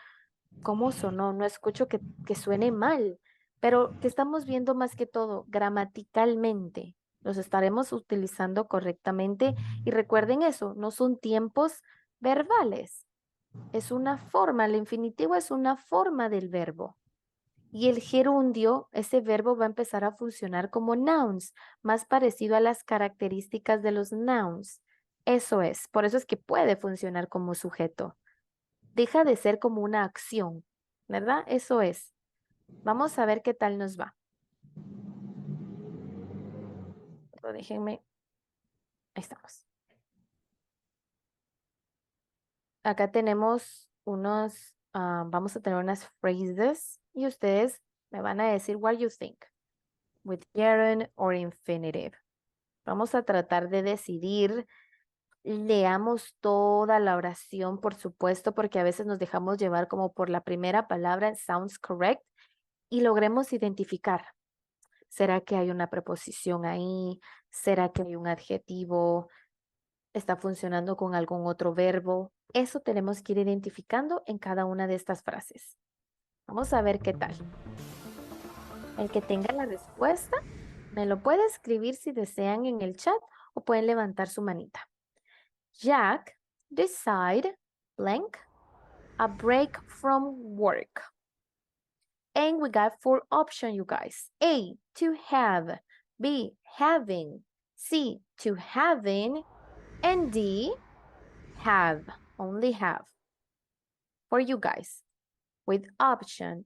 [SPEAKER 2] ¿Cómo sonó? No escucho que suene mal, pero que estamos viendo más que todo gramaticalmente. Los estaremos utilizando correctamente y recuerden eso, no son tiempos verbales. Es una forma, el infinitivo es una forma del verbo. Y el gerundio, ese verbo va a empezar a funcionar como nouns, más parecido a las características de los nouns. Eso es, por eso es que puede funcionar como sujeto. Deja de ser como una acción, ¿verdad? Eso es. Vamos a ver qué tal nos va. Pero déjenme. Ahí estamos. Acá tenemos unos, vamos a tener unas phrases y ustedes me van a decir what you think with gerund or infinitive. Vamos a tratar de decidir. Leamos toda la oración, por supuesto, porque a veces nos dejamos llevar como por la primera palabra, sounds correct, y logremos identificar. ¿Será que hay una preposición ahí? ¿Será que hay un adjetivo? ¿Está funcionando con algún otro verbo? Eso tenemos que ir identificando en cada una de estas frases. Vamos a ver qué tal. El que tenga la respuesta, me lo puede escribir si desean en el chat o pueden levantar su manita. Jack decide blank a break from work. And we got 4 options, you guys. A, to have. B, having. C, to having. And D, have. Only have. For you guys, with option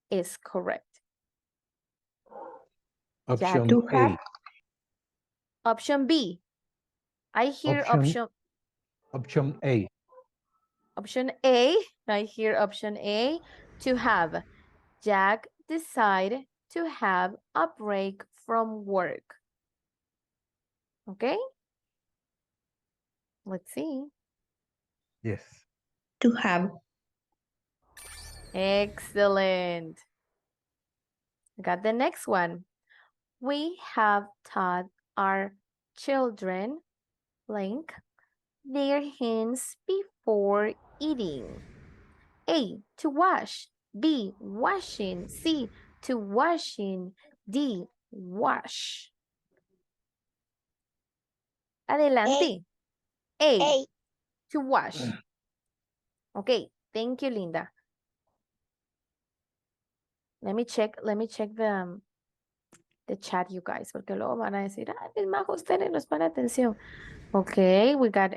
[SPEAKER 2] is correct.
[SPEAKER 3] Option
[SPEAKER 4] To
[SPEAKER 3] A.
[SPEAKER 4] have.
[SPEAKER 2] Option B. I hear option
[SPEAKER 3] A.
[SPEAKER 2] Option A. I hear option A. To have. Jack decide to have a break from work. Okay? Let's see.
[SPEAKER 3] Yes.
[SPEAKER 4] To have.
[SPEAKER 2] Excellent. Got the next one. We have taught our children blank their hands before eating. A, to wash. B, washing. C, to washing. D, wash. Adelante. A, to wash. Okay, thank you, Linda. Let me check the chat, you guys, porque luego van a decir, ah, mis majos, ustedes nos ponen atención. Okay, we got,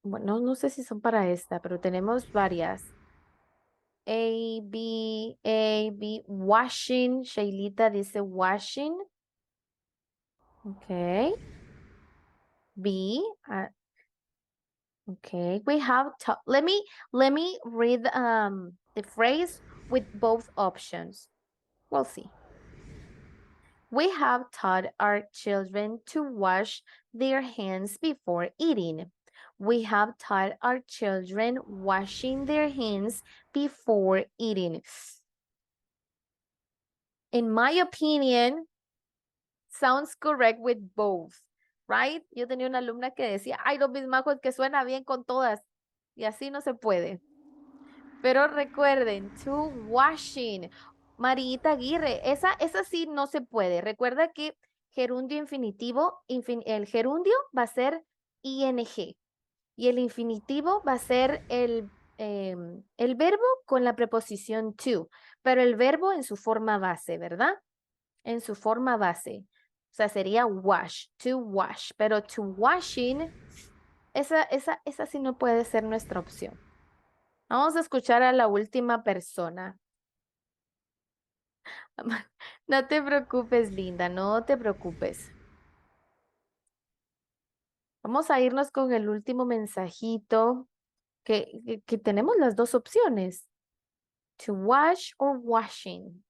[SPEAKER 2] bueno, no sé si son para esta, pero tenemos varias. A, B, washing. Shailita dice washing. Okay. B, okay, we have, let me read the phrase with both options. We'll see. We have taught our children to wash their hands before eating. We have taught our children washing their hands before eating. In my opinion, sounds correct with both, right? Yo tenía una alumna que decía, ay, los mismajos que suena bien con todas. Y así no se puede. Pero recuerden, to washing. Marita Aguirre, esa sí no se puede. Recuerda que gerundio infinitivo, el gerundio va a ser ing y el infinitivo va a ser el verbo con la preposición to, pero el verbo en su forma base, ¿verdad? En su forma base. O sea, sería wash, to wash, pero to washing, esa sí no puede ser nuestra opción. Vamos a escuchar a la última persona. No te preocupes, Linda, no te preocupes. Vamos a irnos con el último mensajito que tenemos las dos opciones. To wash or washing.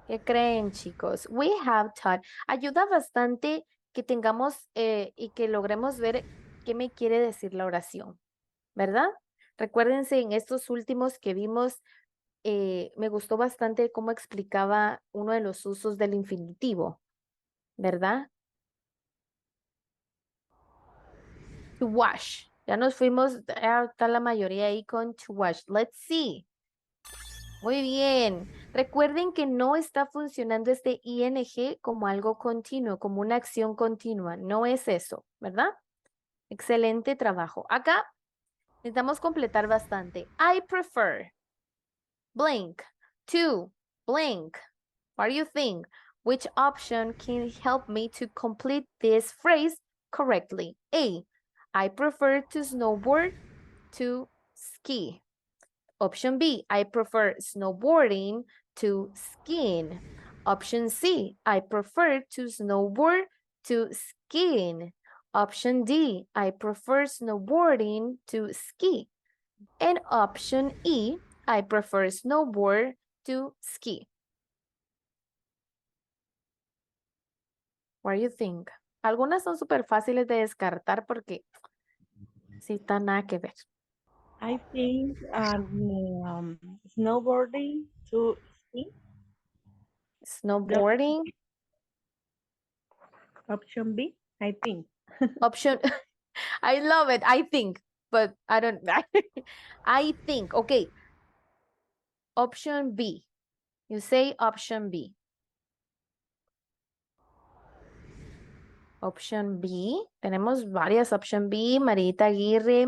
[SPEAKER 2] ¿Qué creen, chicos? We have taught. Ayuda bastante que tengamos y que logremos ver qué me quiere decir la oración, ¿verdad? Recuérdense en estos últimos que vimos, me gustó bastante cómo explicaba uno de los usos del infinitivo, ¿verdad? To wash. Ya nos fuimos, ya está la mayoría ahí con to wash. Let's see. Muy bien. Recuerden que no está funcionando este ing como algo continuo, como una acción continua. No es eso, ¿verdad? Excelente trabajo. Acá necesitamos completar bastante. I prefer blank to blank. What do you think? Which option can help me to complete this phrase correctly? A. I prefer to snowboard to ski. Option B, I prefer snowboarding to skiing. Option C, I prefer to snowboard to skiing. Option D, I prefer snowboarding to ski. And option E, I prefer snowboard to ski. What do you think? Algunas son súper fáciles de descartar porque sí están nada que ver.
[SPEAKER 4] I think snowboarding to ski.
[SPEAKER 2] Snowboarding.
[SPEAKER 4] Option B, I think.
[SPEAKER 2] Option, I love it, I think, but I don't, I think, okay. Option B, you say option B. Option B, tenemos varias, option B, Marita Aguirre,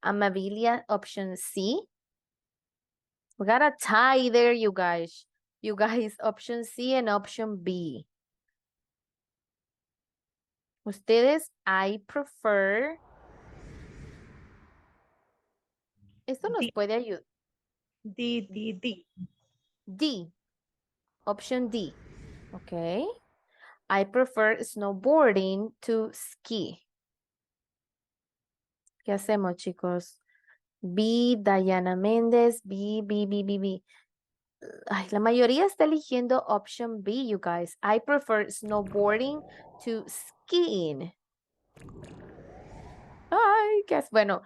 [SPEAKER 2] Amabilia, option C. We got a tie there, you guys. You guys, option C and option B. Ustedes, I prefer. Esto nos
[SPEAKER 4] D.
[SPEAKER 2] puede ayudar.
[SPEAKER 4] D.
[SPEAKER 2] D. Option D. Okay. I prefer snowboarding to ski. ¿Qué hacemos, chicos? B, Diana Méndez, B. Ay, la mayoría está eligiendo option B, you guys. I prefer snowboarding to skiing. Ay, qué es. Bueno,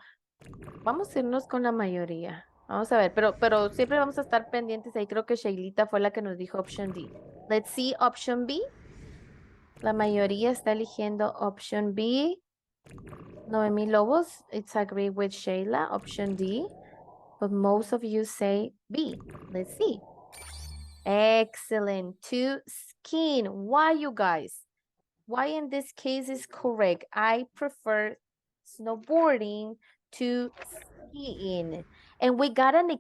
[SPEAKER 2] vamos a irnos con la mayoría. Vamos a ver, pero siempre vamos a estar pendientes. Ahí creo que Shailita fue la que nos dijo option D. Let's see option B. La mayoría está eligiendo option B. Noemi Lobos, it's agree with Shayla, option D. But most of you say B. Let's see. Excellent. To skiing. Why, you guys? Why in this case is correct? I prefer snowboarding to skiing. And we got kind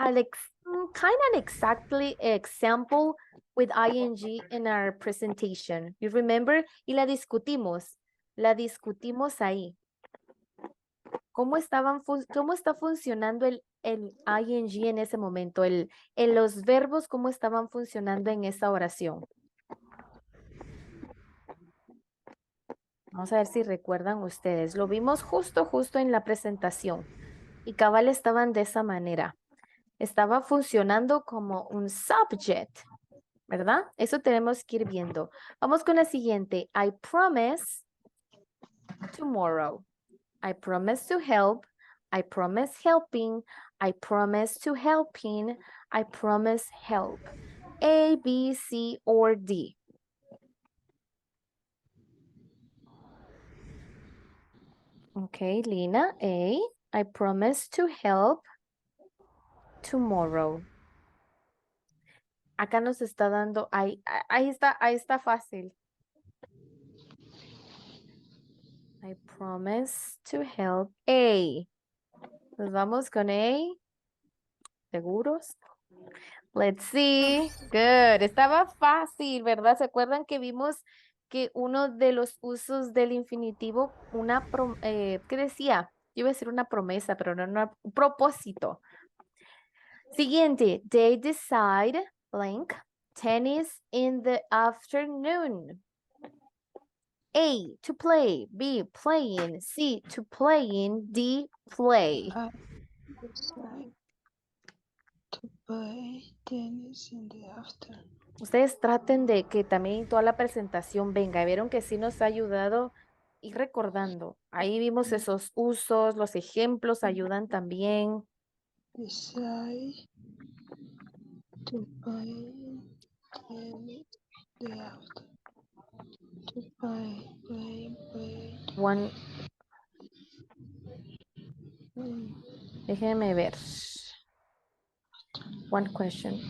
[SPEAKER 2] of exactly example with ing in our presentation. You remember? Y la discutimos. La discutimos ahí. ¿Cómo está funcionando el ing en ese momento? Los verbos, ¿cómo estaban funcionando en esa oración? Vamos a ver si recuerdan ustedes. Lo vimos justo en la presentación. Y cabal estaban de esa manera. Estaba funcionando como un subject, ¿verdad? Eso tenemos que ir viendo. Vamos con la siguiente. I promise tomorrow. I promise to help. I promise helping. I promise to helping. I promise help. A, B, C, or D. Okay, Lina, A. I promise to help tomorrow. Acá nos está dando, ahí está fácil. I promise to help. A. Nos vamos con A. ¿Seguros? Let's see. Good. Estaba fácil, ¿verdad? ¿Se acuerdan que vimos que uno de los usos del infinitivo, ¿qué decía? Yo iba a decir una promesa, pero no, un propósito. Siguiente. They decide, blank, tennis in the afternoon. A, to play. B, playing. C, to playing. D, play.
[SPEAKER 8] Decide to play tennis in the afternoon.
[SPEAKER 2] Ustedes traten de que también toda la presentación venga. Vieron que sí nos ha ayudado ir recordando. Ahí vimos esos usos, los ejemplos ayudan también.
[SPEAKER 8] Decide to play tennis in the afternoon. To play.
[SPEAKER 2] Déjenme ver. One question.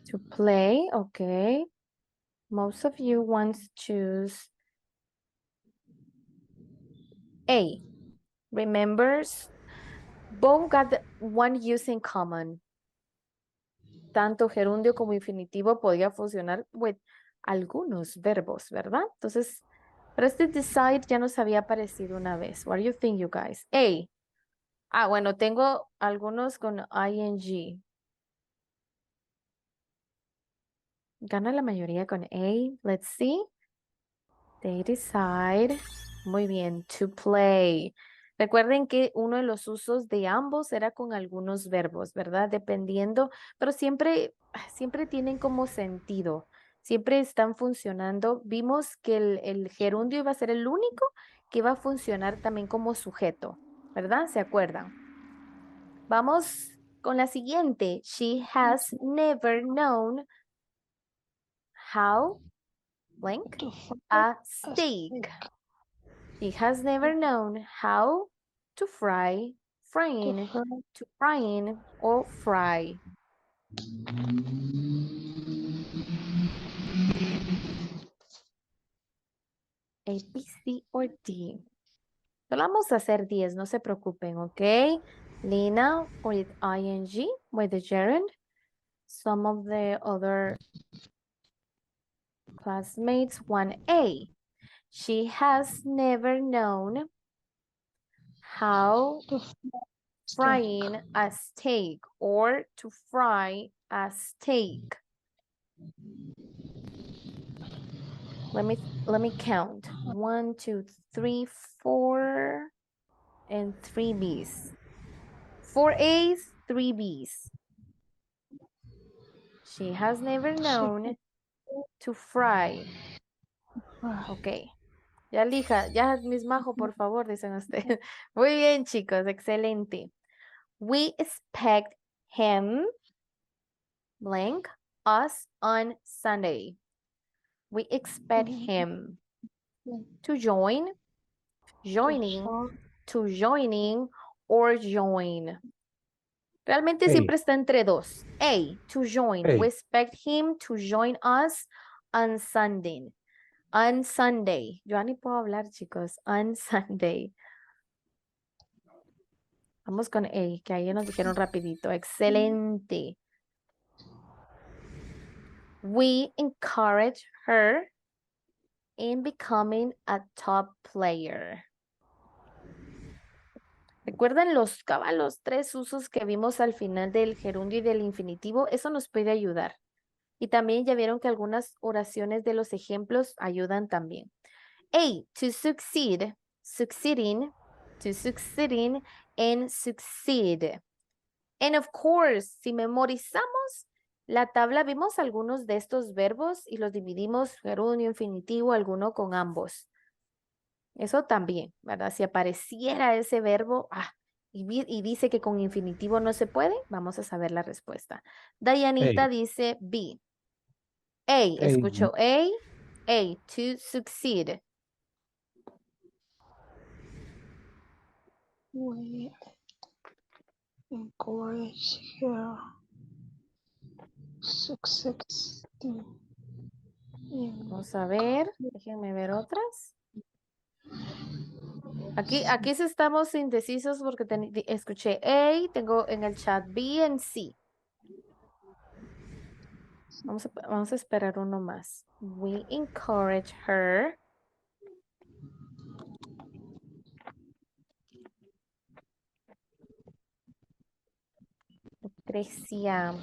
[SPEAKER 2] To play, okay. Most of you want to choose A. Remembers, both got one use in common. Tanto gerundio como infinitivo podía funcionar with algunos verbos, ¿verdad? Entonces, pero este decide ya nos había aparecido una vez. What do you think, you guys? A. Ah, bueno, tengo algunos con ing. Gana la mayoría con A. Let's see. They decide. Muy bien. To play. Recuerden que uno de los usos de ambos era con algunos verbos, ¿verdad? Dependiendo, pero siempre tienen como sentido. Siempre están funcionando. Vimos que el gerundio iba a ser el único que iba a funcionar también como sujeto, ¿verdad? ¿Se acuerdan? Vamos con la siguiente. She has never known how blank a steak. She has never known how to frying, to frying or fry. A, B, C or D. Solo vamos a hacer 10, no se preocupen, ¿ok? Lina with ing, with the gerund. Some of the other classmates, 1A. She has never known how frying a steak or to fry a steak. Let me count. 1, 2, 3, 4, and 3 B's. 4 A's, 3 B's. She has never known to fry. Ok. Ya elija, ya Miss Majo, por favor, dicen ustedes. Muy bien, chicos, excelente. We expect him, blank, us on Sunday. We expect him to join, joining, to joining, or join. Realmente siempre está entre dos. A, to join. We expect him to join us on Sunday. On Sunday. Yo ni puedo hablar, chicos. On Sunday. Vamos con A, que ahí nos dijeron rapidito. Excelente. We encourage her in becoming a top player. ¿Recuerdan los 3 usos que vimos al final del gerundio y del infinitivo? Eso nos puede ayudar. Y también ya vieron que algunas oraciones de los ejemplos ayudan también. A, to succeed, succeeding, to succeeding, and succeed. And of course, si memorizamos la tabla, vimos algunos de estos verbos y los dividimos gerundio, infinitivo, alguno con ambos. Eso también, ¿verdad? Si apareciera ese verbo y dice que con infinitivo no se puede, vamos a saber la respuesta. Dayanita dice B. A, escucho A, to succeed.
[SPEAKER 8] We encourage her success.
[SPEAKER 2] Vamos a ver, déjenme ver otras. Aquí sí estamos indecisos porque escuché A, tengo en el chat B y C. Vamos a esperar uno más. We encourage her. Lucrecia.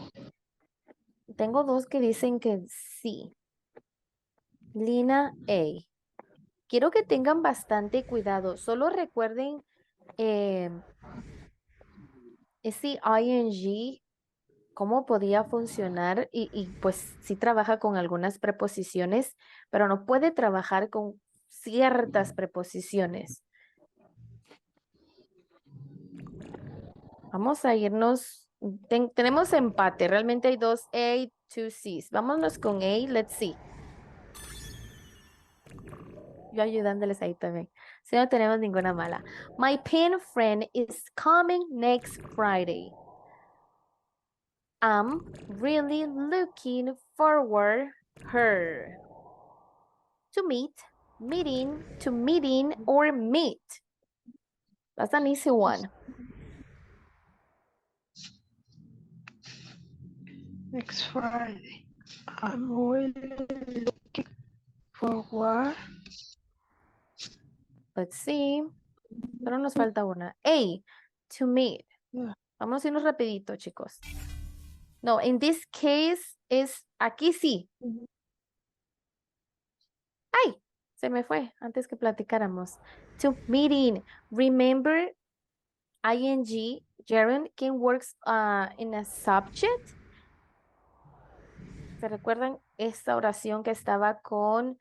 [SPEAKER 2] Tengo 2 que dicen que sí. Lina A. Quiero que tengan bastante cuidado. Solo recuerden ese ing, cómo podía funcionar y pues sí trabaja con algunas preposiciones, pero no puede trabajar con ciertas preposiciones. Vamos a irnos, tenemos empate, realmente hay 2 A, two C's. Vámonos con A, let's see. Yo ayudándoles ahí también. Si no tenemos ninguna mala. My pen friend is coming next Friday. I'm really looking forward her. To meet, meeting, to meeting, or meet. That's an easy one.
[SPEAKER 8] Next Friday. I'm really looking forward.
[SPEAKER 2] Let's see. Pero nos falta una. A, to meet.
[SPEAKER 8] Yeah.
[SPEAKER 2] Vamos a irnos rapidito, chicos. No, in this case es aquí sí. Ay, se me fue antes que platicáramos. To meeting. Remember, ing, gerund can works in a subject. ¿Se recuerdan esta oración que estaba con,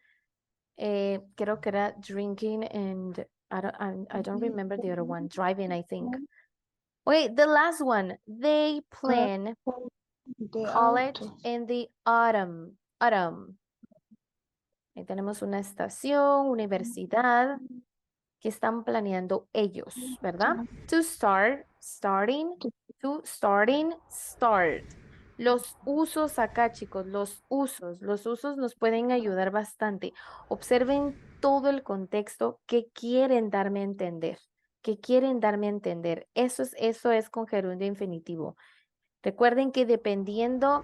[SPEAKER 2] creo que era drinking and I don't remember the other one, driving, I think. Wait, the last one. They plan
[SPEAKER 8] The
[SPEAKER 2] college
[SPEAKER 8] auto.
[SPEAKER 2] in the autumn. Autumn. Ahí tenemos una estación, universidad que están planeando ellos, ¿verdad? To start, starting, to starting, start. Los usos acá, chicos, los usos nos pueden ayudar bastante. Observen todo el contexto que quieren darme a entender, Eso es con gerundio infinitivo. Recuerden que dependiendo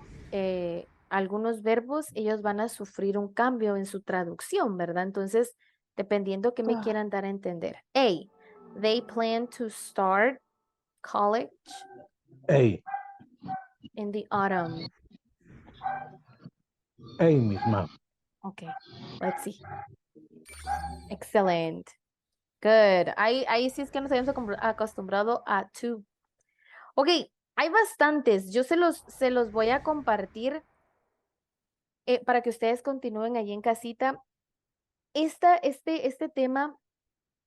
[SPEAKER 2] algunos verbos, ellos van a sufrir un cambio en su traducción, ¿verdad? Entonces, dependiendo que me quieran dar a entender. A, they plan to start college
[SPEAKER 3] A,
[SPEAKER 2] in the autumn.
[SPEAKER 3] A, Miss Ma'am.
[SPEAKER 2] Okay, let's see. Excellent. Good. Ahí sí es que nos habíamos acostumbrado a to. Ok, hay bastantes. Yo se los voy a compartir para que ustedes continúen allí en casita. Este tema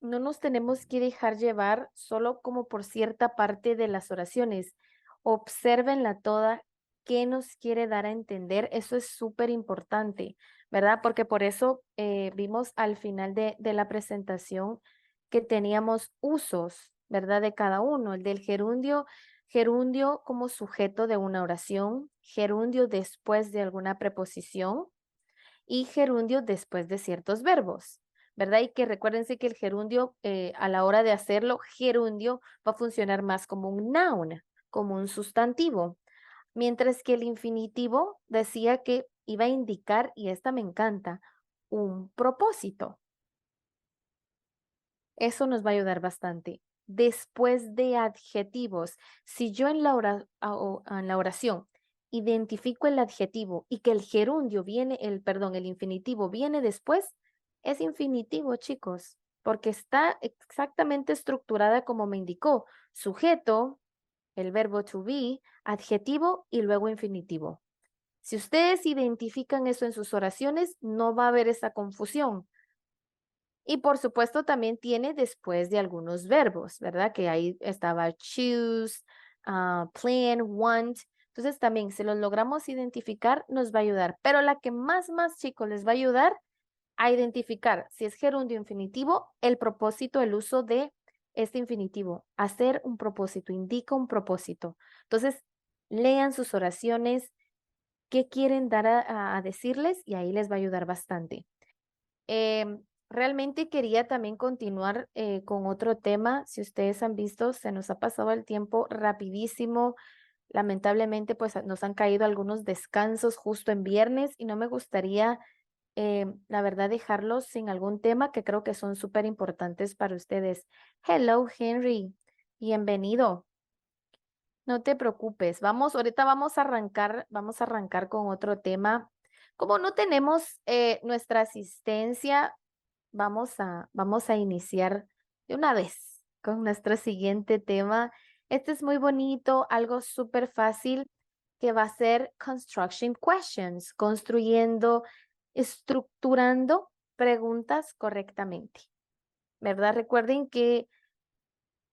[SPEAKER 2] no nos tenemos que dejar llevar solo como por cierta parte de las oraciones. Obsérvenla toda, qué nos quiere dar a entender. Eso es súper importante, ¿verdad? Porque por eso vimos al final de la presentación que teníamos usos, ¿verdad? De cada uno. El del gerundio como sujeto de una oración, gerundio después de alguna preposición y gerundio después de ciertos verbos, ¿verdad? Y que recuérdense que el gerundio, a la hora de hacerlo, gerundio va a funcionar más como un noun, como un sustantivo. Mientras que el infinitivo decía que iba a indicar, y esta me encanta, un propósito. Eso nos va a ayudar bastante. Después de adjetivos, si yo en la oración identifico el adjetivo y que el gerundio viene, el infinitivo viene después, es infinitivo, chicos, porque está exactamente estructurada como me indicó. Sujeto, el verbo to be, adjetivo y luego infinitivo. Si ustedes identifican eso en sus oraciones, no va a haber esa confusión. Y por supuesto también tiene después de algunos verbos, ¿verdad? Que ahí estaba choose, plan, want. Entonces también si los logramos identificar nos va a ayudar. Pero la que más chicos les va a ayudar a identificar si es gerundio infinitivo, el propósito, el uso de este infinitivo. Hacer un propósito, indica un propósito. Entonces lean sus oraciones, qué quieren dar a decirles y ahí les va a ayudar bastante. Realmente quería también continuar con otro tema. Si ustedes han visto, se nos ha pasado el tiempo rapidísimo. Lamentablemente, pues nos han caído algunos descansos justo en viernes y no me gustaría, la verdad, dejarlos sin algún tema que creo que son súper importantes para ustedes. Hello, Henry. Bienvenido. No te preocupes. Ahorita vamos a arrancar con otro tema. Como no tenemos nuestra asistencia, vamos a iniciar de una vez con nuestro siguiente tema. Este es muy bonito, algo súper fácil que va a ser construction questions, construyendo, estructurando preguntas correctamente, ¿verdad? Recuerden que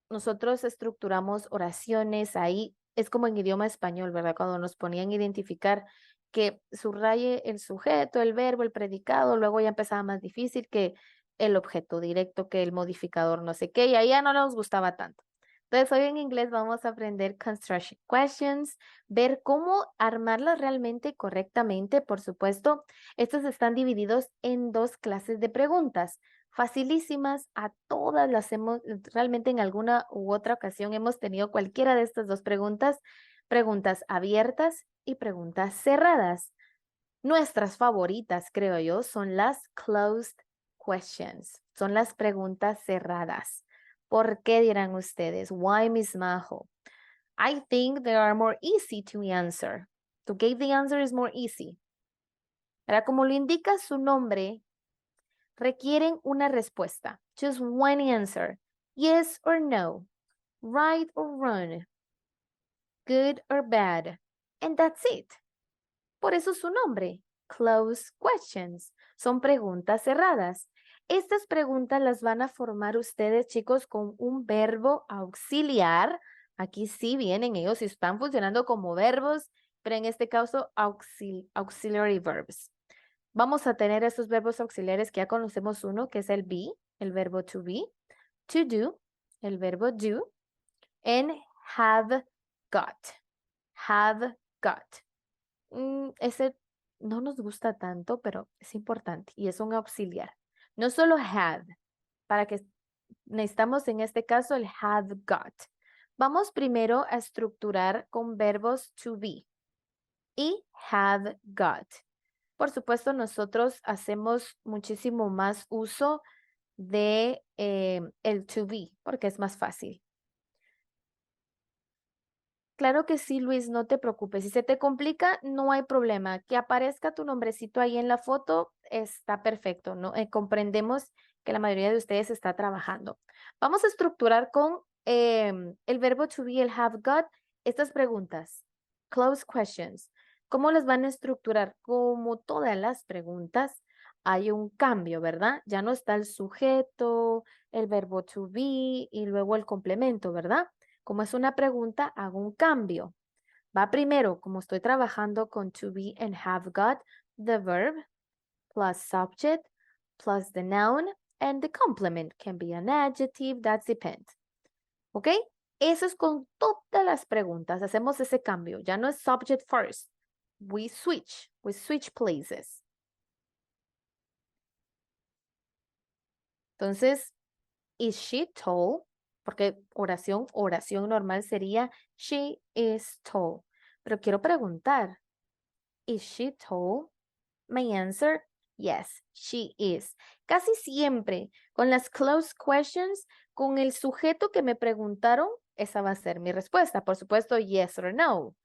[SPEAKER 2] nosotros estructuramos oraciones ahí, es como en idioma español, ¿verdad? Cuando nos ponían a identificar que subraye el sujeto, el verbo, el predicado, luego ya empezaba más difícil que el objeto directo, que el modificador no sé qué, y ahí ya no nos gustaba tanto. Entonces hoy en inglés vamos a aprender construction questions, ver cómo armarlas realmente correctamente. Por supuesto, estos están divididos en 2 clases de preguntas. Facilísimas, a todas las hemos, realmente en alguna u otra ocasión hemos tenido cualquiera de estas 2 preguntas, preguntas abiertas y preguntas cerradas. Nuestras favoritas, creo yo, son las closed questions, son las preguntas cerradas. ¿Por qué dirán ustedes? Why, Miss Majo? I think they are more easy to answer. To give the answer is more easy. Ahora, como lo indica su nombre, requieren una respuesta. Just one answer. Yes or no. Right or wrong. Good or bad. And that's it. Por eso su nombre. Closed questions. Son preguntas cerradas. Estas preguntas las van a formar ustedes, chicos, con un verbo auxiliar. Aquí sí vienen ellos y están funcionando como verbos, pero en este caso auxiliary verbs. Vamos a tener estos verbos auxiliares que ya conocemos uno, que es el be, el verbo to be, to do, el verbo do, and have got. Have got. Ese no nos gusta tanto, pero es importante y es un auxiliar. No solo have, para que necesitamos en este caso el have got. Vamos primero a estructurar con verbos to be y have got. Por supuesto, nosotros hacemos muchísimo más uso de el to be porque es más fácil. Claro que sí, Luis, no te preocupes. Si se te complica, no hay problema. Que aparezca tu nombrecito ahí en la foto está perfecto, ¿no? Comprendemos que la mayoría de ustedes está trabajando. Vamos a estructurar con el verbo to be, el have got, estas preguntas. Close questions. ¿Cómo las van a estructurar? Como todas las preguntas, hay un cambio, ¿verdad? Ya no está el sujeto, el verbo to be y luego el complemento, ¿verdad? Como es una pregunta, hago un cambio. Va primero, como estoy trabajando con to be and have got, the verb plus subject plus the noun and the complement can be an adjective, that depends. ¿Ok? Eso es con todas las preguntas. Hacemos ese cambio. Ya no es subject first. We switch places. Entonces, is she tall? Porque oración normal sería she is tall. Pero quiero preguntar, is she tall? My answer, yes, she is. Casi siempre con las closed questions, con el sujeto que me preguntaron, esa va a ser mi respuesta. Por supuesto, yes or no.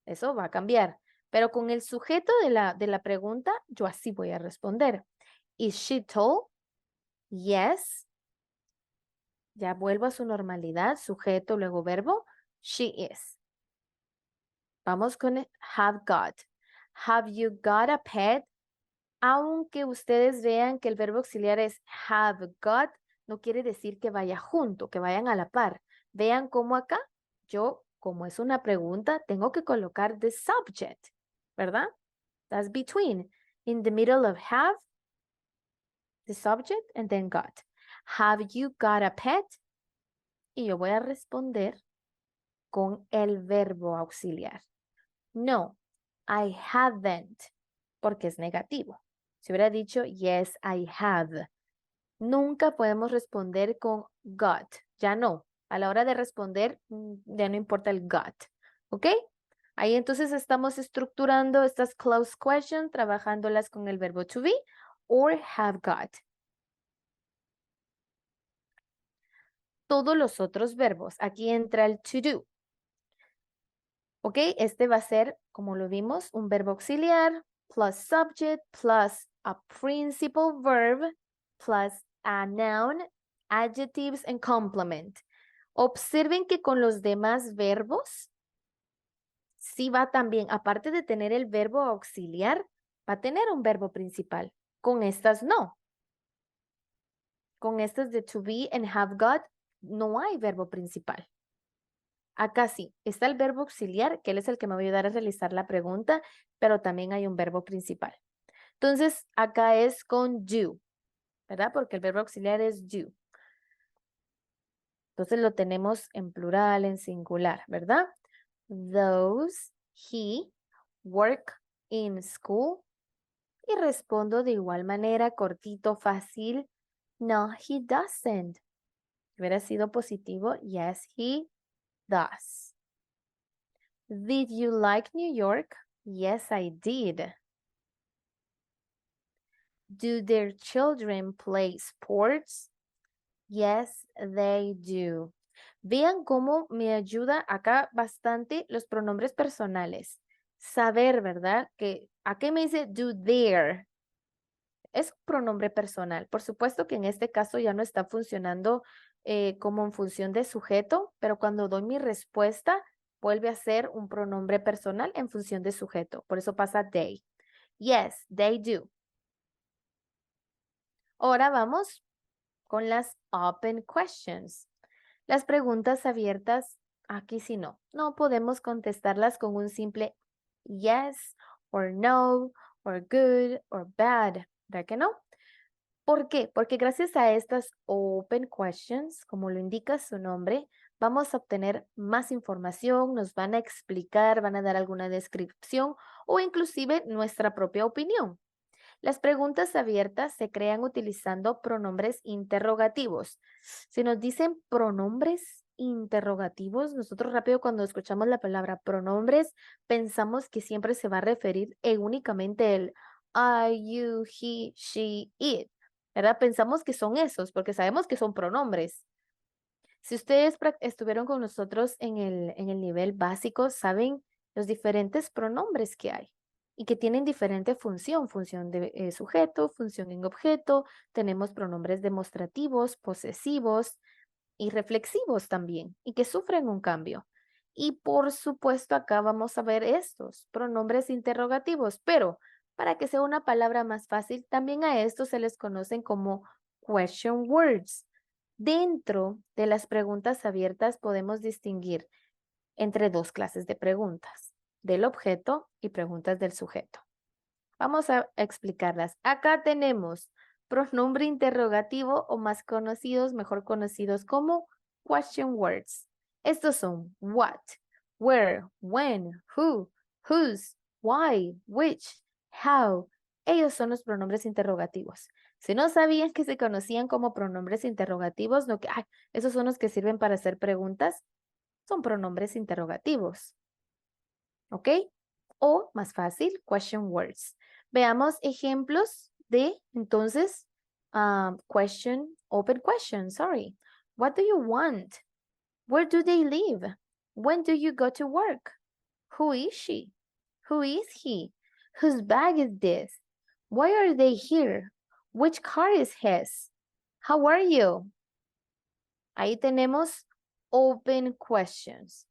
[SPEAKER 2] Eso va a cambiar. Pero con el sujeto de la pregunta, yo así voy a responder. Is she tall? Yes. Ya vuelvo a su normalidad, sujeto, luego verbo. She is. Vamos con have got. Have you got a pet? Aunque ustedes vean que el verbo auxiliar es have got, no quiere decir que vaya junto, que vayan a la par. Vean cómo acá, yo, como es una pregunta, tengo que colocar the subject, ¿verdad? That's between. In the middle of have, the subject, and then got. Have you got a pet? Y yo voy a responder con el verbo auxiliar. No, I haven't, porque es negativo. Si hubiera dicho, yes, I have. Nunca podemos responder con got. Ya no. A la hora de responder, ya no importa el got. ¿Ok? Ahí entonces estamos estructurando estas closed questions, trabajándolas con el verbo to be or have got. Todos los otros verbos. Aquí entra el to do. ¿Ok? Este va a ser, como lo vimos, un verbo auxiliar plus subject plus a principal verb plus a noun, adjectives and complement. Observen que con los demás verbos, sí va también, aparte de tener el verbo auxiliar, va a tener un verbo principal. Con estas no. Con estas de to be and have got, no hay verbo principal. Acá sí, está el verbo auxiliar, que él es el que me va a ayudar a realizar la pregunta, pero también hay un verbo principal. Entonces, acá es con do, ¿verdad? Porque el verbo auxiliar es do. Entonces lo tenemos en plural, en singular, ¿verdad? Those, he, work in school. Y respondo de igual manera, cortito, fácil. No, he doesn't. Hubiera sido positivo. Yes, he does. Did you like New York? Yes, I did. Do their children play sports? Yes, they do. Vean cómo me ayuda acá bastante los pronombres personales. Saber, ¿verdad? Que aquí me dice do their. Es un pronombre personal. Por supuesto que en este caso ya no está funcionando como en función de sujeto, pero cuando doy mi respuesta, vuelve a ser un pronombre personal en función de sujeto. Por eso pasa they. Yes, they do. Ahora vamos con las open questions. Las preguntas abiertas, aquí sí no. No podemos contestarlas con un simple yes, or no, or good, or bad. ¿Verdad que no? ¿Por qué? Porque gracias a estas open questions, como lo indica su nombre, vamos a obtener más información, nos van a explicar, van a dar alguna descripción o inclusive nuestra propia opinión. Las preguntas abiertas se crean utilizando pronombres interrogativos. Si nos dicen pronombres interrogativos, nosotros rápido cuando escuchamos la palabra pronombres, pensamos que siempre se va a referir únicamente el I, you, he, she, it. ¿Verdad? Pensamos que son esos, porque sabemos que son pronombres. Si ustedes estuvieron con nosotros en el nivel básico, saben los diferentes pronombres que hay y que tienen diferente función, función de sujeto, función en objeto, tenemos pronombres demostrativos, posesivos y reflexivos también, y que sufren un cambio. Y por supuesto acá vamos a ver estos pronombres interrogativos, pero para que sea una palabra más fácil, también a estos se les conocen como question words. Dentro de las preguntas abiertas podemos distinguir entre dos clases de preguntas, del objeto y preguntas del sujeto. Vamos a explicarlas. Acá tenemos pronombre interrogativo o más conocidos, mejor conocidos como question words. Estos son what, where, when, who, whose, why, which, how. Ellos son los pronombres interrogativos. Si no sabían que se conocían como pronombres interrogativos, no que, esos son los que sirven para hacer preguntas, son pronombres interrogativos. ¿Ok? O más fácil, question words. Veamos ejemplos de, entonces, open question, sorry. What do you want? Where do they live? When do you go to work? Who is she? Who is he? Whose bag is this? Why are they here? Which car is his? How are you? Ahí tenemos open questions.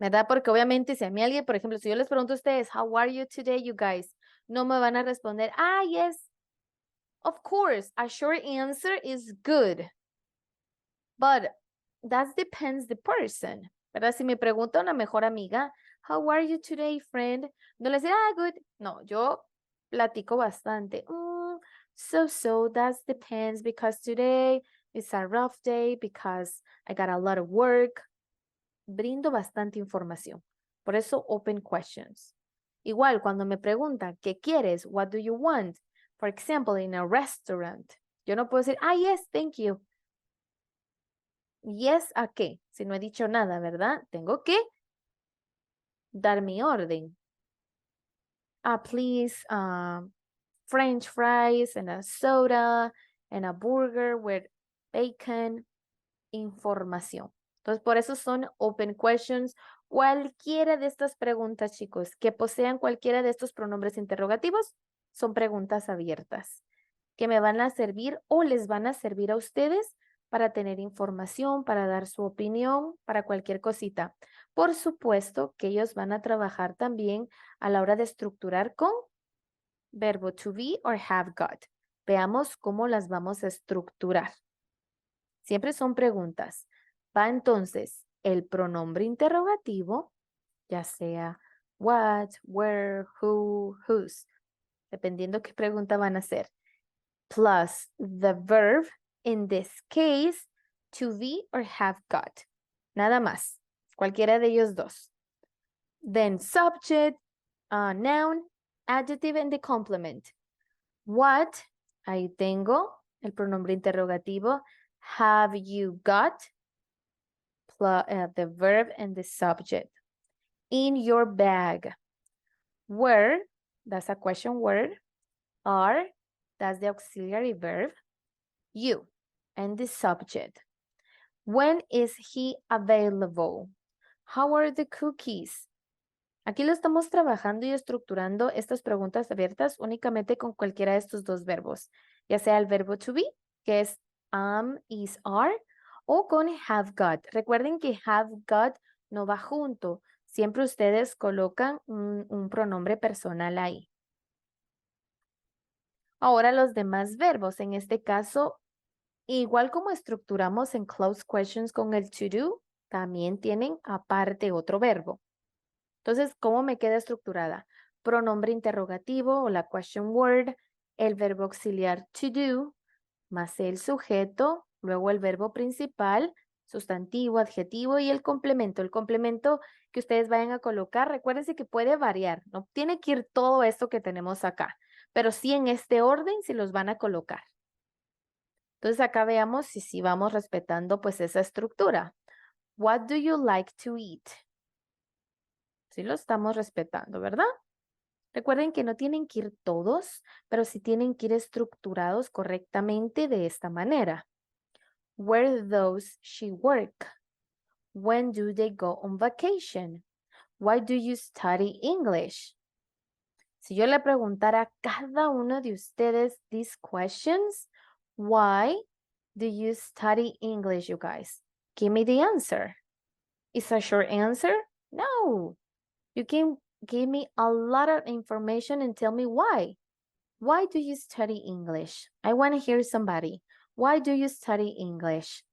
[SPEAKER 2] ¿Verdad? Porque obviamente si a mí alguien, por ejemplo, si yo les pregunto a ustedes, how are you today, you guys? No me van a responder, yes, of course, a short answer is good. But that depends the person. ¿Verdad? Si me pregunta una mejor amiga, how are you today, friend? No les diré, good. No, yo platico bastante. So, that depends because today is a rough day because I got a lot of work. Brindo bastante información. Por eso, open questions. Igual, cuando me preguntan, ¿qué quieres? What do you want? For example, in a restaurant. Yo no puedo decir, yes, thank you. Yes, ¿a qué? Si no he dicho nada, ¿verdad? Tengo que dar mi orden. Please, French fries and a soda and a burger with bacon. Información. Entonces, por eso son open questions. Cualquiera de estas preguntas, chicos, que posean cualquiera de estos pronombres interrogativos, son preguntas abiertas que me van a servir o les van a servir a ustedes para tener información, para dar su opinión, para cualquier cosita. Por supuesto que ellos van a trabajar también a la hora de estructurar con verbo to be or have got. Veamos cómo las vamos a estructurar. Siempre son preguntas. Va entonces el pronombre interrogativo, ya sea what, where, who, whose, dependiendo qué pregunta van a hacer, plus the verb, in this case, to be or have got. Nada más, cualquiera de ellos dos. Then subject, noun, adjective, and the complement. What, ahí tengo el pronombre interrogativo. Have you got? Plus, the verb and the subject. In your bag. Where, that's a question word. Are, that's the auxiliary verb. You, and the subject. When is he available? How are the cookies? Aquí lo estamos trabajando y estructurando estas preguntas abiertas únicamente con cualquiera de estos dos verbos, ya sea el verbo to be, que es is, are, o con have got. Recuerden que have got no va junto. Siempre ustedes colocan un pronombre personal ahí. Ahora los demás verbos, en este caso, igual como estructuramos en closed questions con el to do, también tienen aparte otro verbo. Entonces, ¿cómo me queda estructurada? Pronombre interrogativo o la question word, el verbo auxiliar to do, más el sujeto, luego el verbo principal, sustantivo, adjetivo y el complemento. El complemento que ustedes vayan a colocar, recuérdense que puede variar, no tiene que ir todo esto que tenemos acá, pero sí en este orden si los van a colocar. Entonces acá veamos si vamos respetando pues esa estructura. What do you like to eat? Sí lo estamos respetando, ¿verdad? Recuerden que no tienen que ir todos, pero sí tienen que ir estructurados correctamente de esta manera. Where does she work? When do they go on vacation? Why do you study English? Si yo le preguntara a cada uno de ustedes these questions, why do you study English, you guys? Give me the answer. Is a short answer? No. You can give me a lot of information and tell me why. Why do you study English? I want to hear somebody. Why do you study English?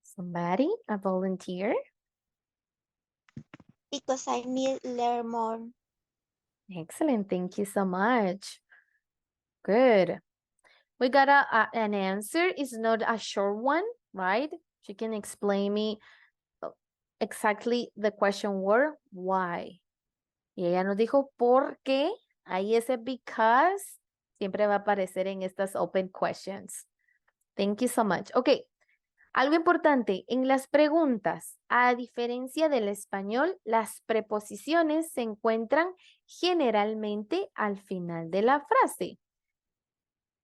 [SPEAKER 2] Somebody, a volunteer?
[SPEAKER 5] Because I need to learn more.
[SPEAKER 2] Excellent, thank you so much. Good. We got an answer. It's not a short one, right? She can explain me exactly the question word, why. Y ella nos dijo por qué. Ahí ese because siempre va a aparecer en estas open questions. Thank you so much. Ok. Algo importante, en las preguntas, a diferencia del español, las preposiciones se encuentran generalmente al final de la frase.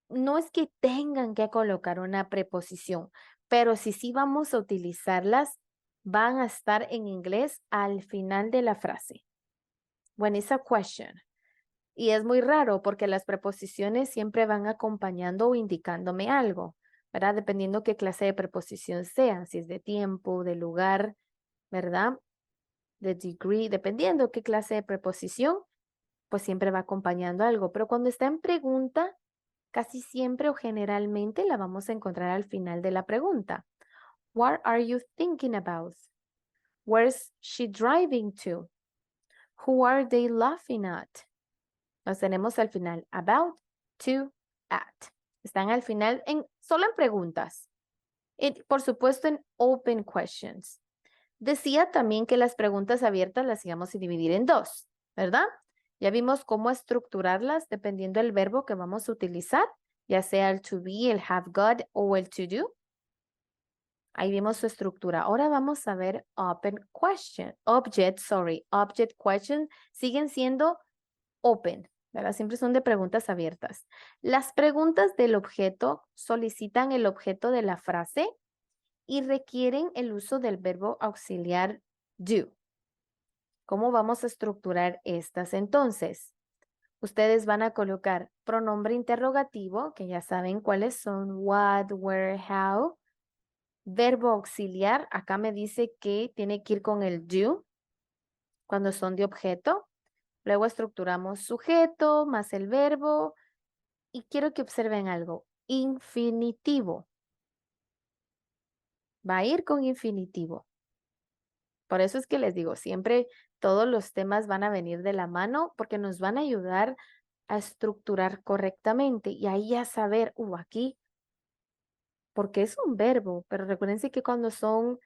[SPEAKER 2] No es que tengan que colocar una preposición, pero si sí vamos a utilizarlas, van a estar en inglés al final de la frase. When it's a question. Y es muy raro porque las preposiciones siempre van acompañando o indicándome algo, ¿verdad? Dependiendo qué clase de preposición sea, si es de tiempo, de lugar, ¿verdad? De degree, dependiendo qué clase de preposición, pues siempre va acompañando algo. Pero cuando está en pregunta, casi siempre o generalmente la vamos a encontrar al final de la pregunta. What are you thinking about? Where's she driving to? Who are they laughing at? Los tenemos al final. About, to, at. Están al final solo en preguntas. Y por supuesto en open questions. Decía también que las preguntas abiertas las íbamos a dividir en dos, ¿verdad? Ya vimos cómo estructurarlas dependiendo del verbo que vamos a utilizar, ya sea el to be, el have got o el to do. Ahí vimos su estructura. Ahora vamos a ver object questions siguen siendo open, ¿verdad? Siempre son de preguntas abiertas. Las preguntas del objeto solicitan el objeto de la frase y requieren el uso del verbo auxiliar do. ¿Cómo vamos a estructurar estas entonces? Ustedes van a colocar pronombre interrogativo, que ya saben cuáles son, what, where, how. Verbo auxiliar, acá me dice que tiene que ir con el do, cuando son de objeto. Luego estructuramos sujeto más el verbo Y quiero que observen algo. Infinitivo. Va a ir con infinitivo. Por eso es que les digo, siempre todos los temas van a venir de la mano porque nos van a ayudar a estructurar correctamente y ahí a saber, aquí, porque es un verbo, pero recuérdense que cuando son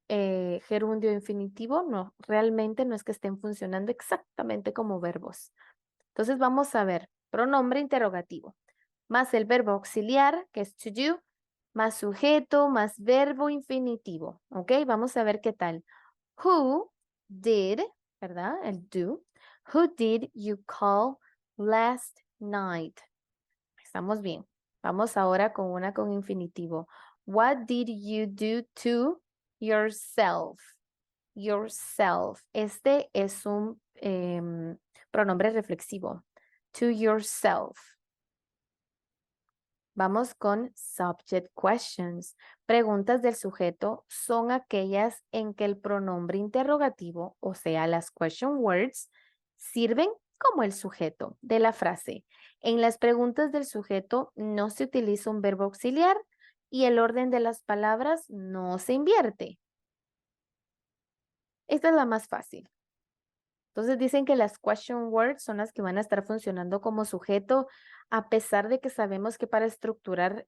[SPEAKER 2] gerundio infinitivo, no, realmente no es que estén funcionando exactamente como verbos. Entonces vamos a ver, pronombre interrogativo, más el verbo auxiliar, que es to do, más sujeto, más verbo infinitivo, ¿ok? Vamos a ver qué tal. Who did, ¿verdad? El do. Who did you call last night? Estamos bien. Vamos ahora con una con infinitivo. What did you do to yourself? Yourself. Este es un pronombre reflexivo. To yourself. Vamos con subject questions. Preguntas del sujeto son aquellas en que el pronombre interrogativo, o sea, las question words, sirven como el sujeto de la frase. En las preguntas del sujeto no se utiliza un verbo auxiliar y el orden de las palabras no se invierte. Esta es la más fácil. Entonces dicen que las question words son las que van a estar funcionando como sujeto, a pesar de que sabemos que para estructurar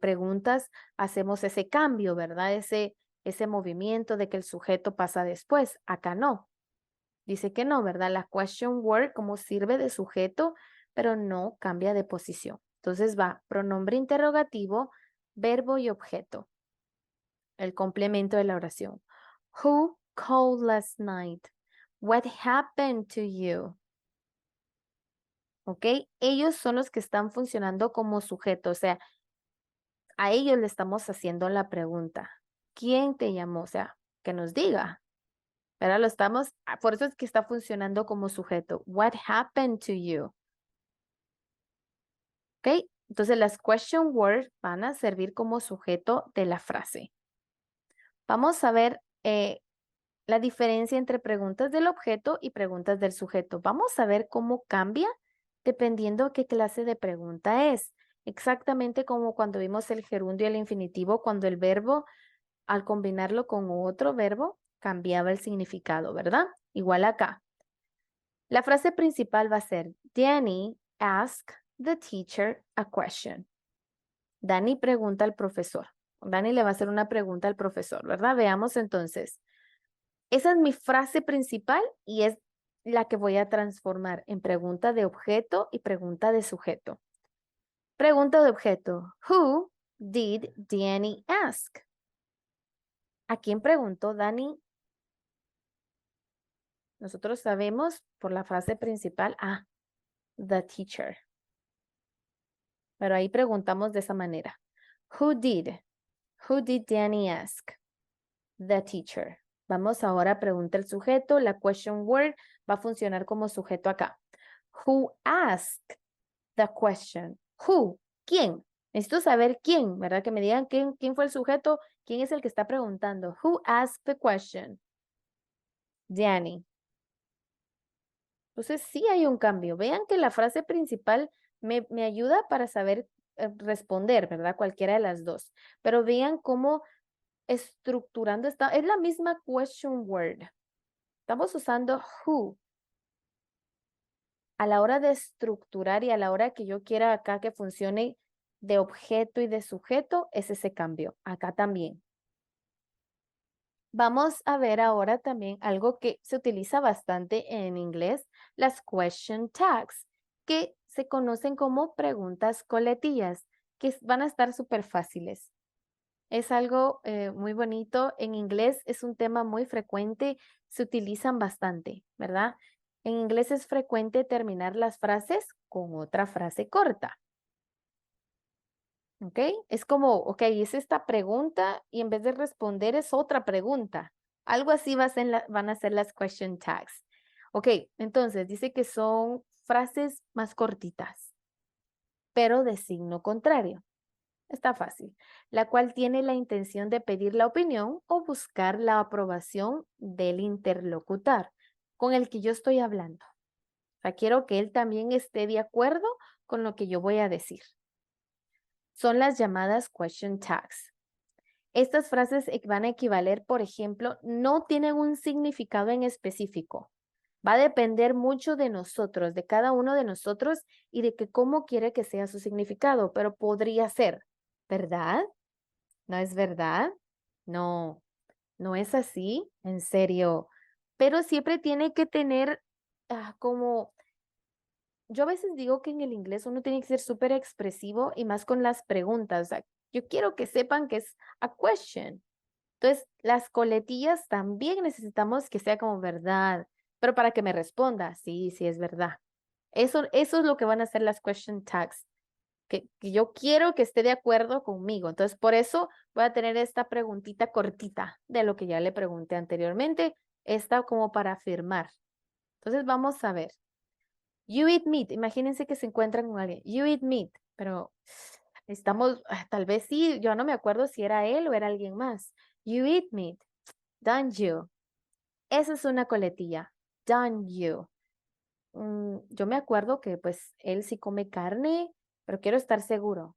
[SPEAKER 2] preguntas hacemos ese cambio, ¿verdad? Ese movimiento de que el sujeto pasa después. Acá no. Dice que no, ¿verdad? La question word como sirve de sujeto, pero no cambia de posición. Entonces va pronombre interrogativo, verbo y objeto. El complemento de la oración. Who called last night? What happened to you? ¿Ok? Ellos son los que están funcionando como sujeto, o sea, a ellos le estamos haciendo la pregunta. ¿Quién te llamó? O sea, que nos diga. Pero lo estamos, por eso es que está funcionando como sujeto. What happened to you? ¿Ok? Entonces las question words van a servir como sujeto de la frase. Vamos a ver la diferencia entre preguntas del objeto y preguntas del sujeto. Vamos a ver cómo cambia dependiendo qué clase de pregunta es. Exactamente como cuando vimos el gerundio y el infinitivo, cuando el verbo, al combinarlo con otro verbo, cambiaba el significado, ¿verdad? Igual acá. La frase principal va a ser, Danny asked the teacher a question. Danny pregunta al profesor. Danny le va a hacer una pregunta al profesor, ¿verdad? Veamos entonces. Esa es mi frase principal y es la que voy a transformar en pregunta de objeto y pregunta de sujeto. Pregunta de objeto. Who did Danny ask? ¿A quién preguntó Danny? Nosotros sabemos por la frase principal, the teacher. Pero ahí preguntamos de esa manera. Who did Danny ask? The teacher. Vamos ahora a preguntar el sujeto. La question word va a funcionar como sujeto acá. Who asked the question? Who? ¿Quién? Necesito saber quién, ¿verdad? Que me digan quién fue el sujeto, quién es el que está preguntando. Who asked the question? Danny. Entonces sí hay un cambio. Vean que la frase principal me ayuda para saber responder, ¿verdad? Cualquiera de las dos. Pero vean cómo estructurando esta, es la misma question word. Estamos usando who. A la hora de estructurar y a la hora que yo quiera acá que funcione de objeto y de sujeto, es ese cambio. Acá también. Vamos a ver ahora también algo que se utiliza bastante en inglés, las question tags, que se conocen como preguntas coletillas, que van a estar súper fáciles. Es algo muy bonito. En inglés es un tema muy frecuente, se utilizan bastante, ¿verdad? En inglés es frecuente terminar las frases con otra frase corta. ¿Ok? Es como, ok, es esta pregunta y en vez de responder es otra pregunta. Algo así van a ser las question tags. Ok, entonces dice que son frases más cortitas, pero de signo contrario. Está fácil. La cual tiene la intención de pedir la opinión o buscar la aprobación del interlocutor con el que yo estoy hablando. sea, quiero que él también esté de acuerdo con lo que yo voy a decir. Son las llamadas question tags. Estas frases van a equivaler, por ejemplo, no tienen un significado en específico. Va a depender mucho de nosotros, de cada uno de nosotros y de que cómo quiere que sea su significado, pero podría ser, ¿verdad? ¿No es verdad? No, no es así, en serio. Pero siempre tiene que tener como... Yo a veces digo que en el inglés uno tiene que ser súper expresivo y más con las preguntas. O sea, yo quiero que sepan que es a question. Entonces, las coletillas también necesitamos que sea como verdad, pero para que me responda, sí, sí es verdad. Eso es lo que van a hacer las question tags, que yo quiero que esté de acuerdo conmigo. Entonces, por eso voy a tener esta preguntita cortita de lo que ya le pregunté anteriormente, esta como para afirmar. Entonces, vamos a ver. You eat meat. Imagínense que se encuentran con alguien. You eat meat, pero estamos, tal vez sí, yo no me acuerdo si era él o era alguien más. You eat meat, don't you? Esa es una coletilla, don't you. Yo me acuerdo que pues él sí come carne, pero quiero estar seguro.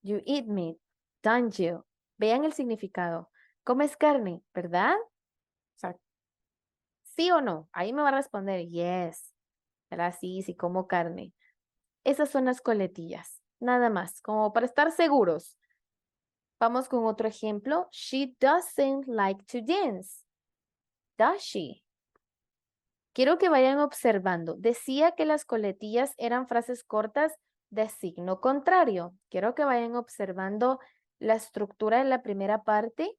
[SPEAKER 2] You eat meat, don't you? Vean el significado. Comes carne, ¿verdad? O sea, ¿sí o no? Ahí me va a responder yes. ¿Verdad? Sí, sí como carne. Esas son las coletillas, nada más, como para estar seguros. Vamos con otro ejemplo. She doesn't like to dance. Does she? Quiero que vayan observando. Decía que las coletillas eran frases cortas de signo contrario. Quiero que vayan observando la estructura de la primera parte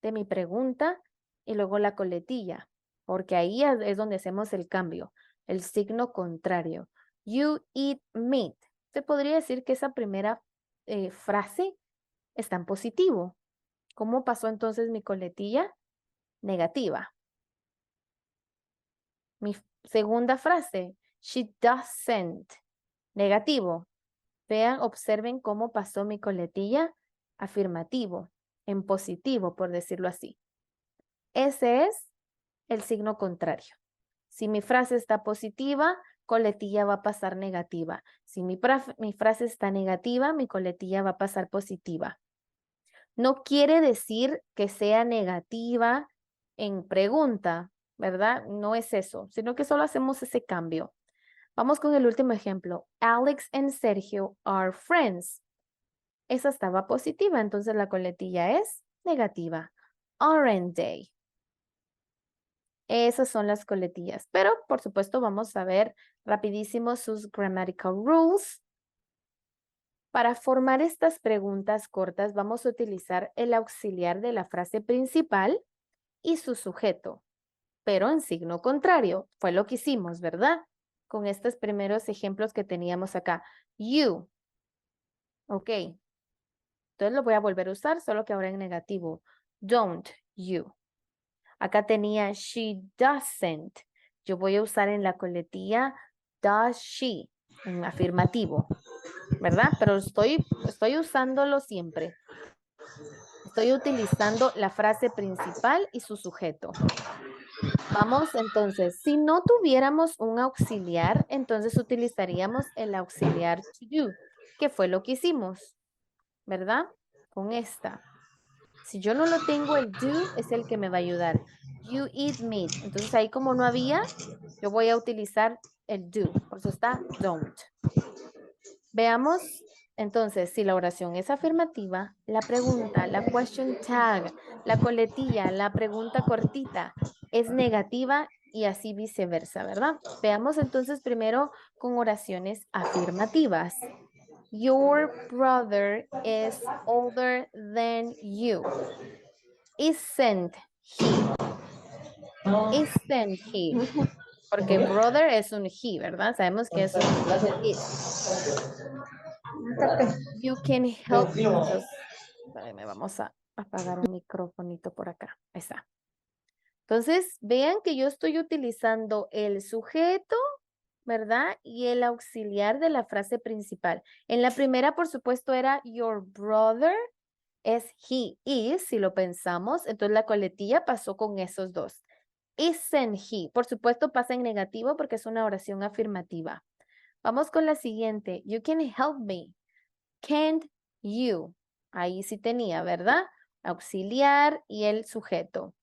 [SPEAKER 2] de mi pregunta y luego la coletilla, porque ahí es donde hacemos el cambio, el signo contrario. You eat meat. Se podría decir que esa primera frase está en positivo. ¿Cómo pasó entonces mi coletilla? Negativa. Mi segunda frase, she doesn't. Negativo. Vean, observen cómo pasó mi coletilla. Afirmativo, en positivo, por decirlo así. Ese es el signo contrario. Si mi frase está positiva, coletilla va a pasar negativa. Si mi frase está negativa, mi coletilla va a pasar positiva. No quiere decir que sea negativa en pregunta, ¿verdad? No es eso, sino que solo hacemos ese cambio. Vamos con el último ejemplo. Alex and Sergio are friends. Esa estaba positiva, entonces la coletilla es negativa. Aren't they? Esas son las coletillas, pero por supuesto vamos a ver rapidísimo sus grammatical rules. Para formar estas preguntas cortas vamos a utilizar el auxiliar de la frase principal y su sujeto, pero en signo contrario. Fue lo que hicimos, ¿verdad? Con estos primeros ejemplos que teníamos acá. You. Ok. Entonces lo voy a volver a usar, solo que ahora en negativo. Don't you. Acá tenía she doesn't. Yo voy a usar en la coletilla does she, en afirmativo, ¿verdad? Pero estoy usándolo siempre. Estoy utilizando la frase principal y su sujeto. Vamos entonces, si no tuviéramos un auxiliar, entonces utilizaríamos el auxiliar to do, que fue lo que hicimos, ¿verdad? Con esta. Si yo no lo tengo, el do es el que me va a ayudar. You eat meat. Entonces ahí como no había, yo voy a utilizar el do. Por eso está don't. Veamos entonces si la oración es afirmativa, la pregunta, la question tag, la coletilla, la pregunta cortita es negativa y así viceversa, ¿verdad? Veamos entonces primero con oraciones afirmativas. Your brother is older than you. Isn't he? Isn't he? Porque brother es un he, ¿verdad? Sabemos que es un is. You can help me. Espérame, vamos a apagar un microfonito por acá. Ahí está. Entonces, vean que yo estoy utilizando el sujeto, ¿verdad? Y el auxiliar de la frase principal. En la primera, por supuesto, era your brother. Es he is, si lo pensamos. Entonces, la coletilla pasó con esos dos. Isn't he? Por supuesto pasa en negativo porque es una oración afirmativa. Vamos con la siguiente. You can help me. Can't you? Ahí sí tenía, ¿verdad? Auxiliar y el sujeto.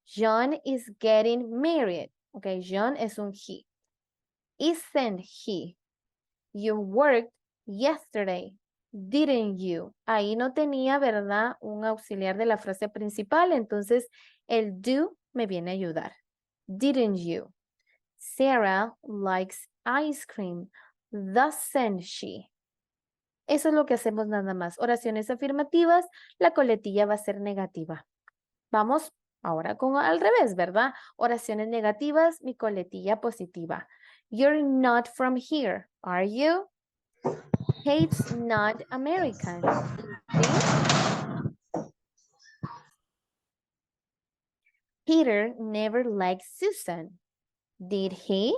[SPEAKER 2] John is getting married. Ok, John es un he. Isn't he? You worked yesterday, didn't you? Ahí no tenía, ¿verdad? Un auxiliar de la frase principal, entonces el do me viene a ayudar. Didn't you? Sarah likes ice cream, doesn't she? Eso es lo que hacemos nada más. Oraciones afirmativas, la coletilla va a ser negativa. Vamos ahora con al revés, ¿verdad? Oraciones negativas, mi coletilla positiva. You're not from here, are you? Kate's not American. ¿Sí? Peter never liked Susan. Did he?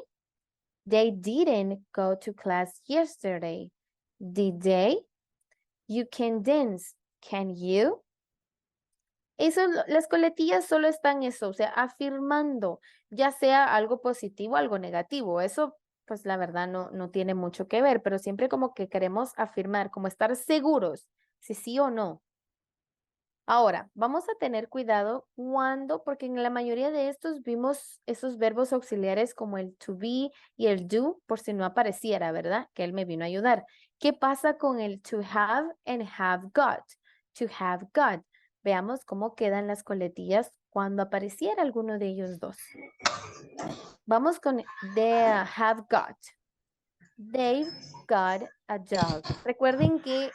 [SPEAKER 2] They didn't go to class yesterday. Did they? You can dance, can you? Eso, las coletillas solo están eso, o sea, afirmando, ya sea algo positivo o algo negativo. Eso, pues la verdad no tiene mucho que ver, pero siempre como que queremos afirmar, como estar seguros, si sí o no. Ahora, vamos a tener cuidado cuando, porque en la mayoría de estos vimos esos verbos auxiliares como el to be y el do, por si no apareciera, ¿verdad? Que él me vino a ayudar. ¿Qué pasa con el to have and have got? To have got. Veamos cómo quedan las coletillas cuando apareciera alguno de ellos dos. Vamos con they have got. They've got a dog. Recuerden que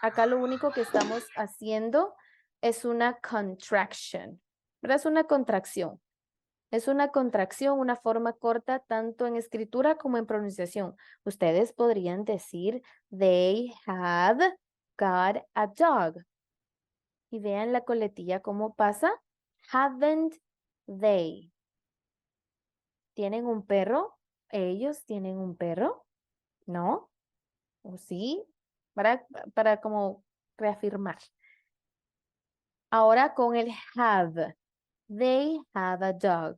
[SPEAKER 2] acá lo único que estamos haciendo es una contraction, ¿verdad? Es una contracción. Es una contracción, una forma corta, tanto en escritura como en pronunciación. Ustedes podrían decir, they have got a dog. Y vean la coletilla cómo pasa. Haven't they? ¿Tienen un perro? ¿Ellos tienen un perro? ¿No? ¿O sí? Para como reafirmar. Ahora con el have. They have a dog.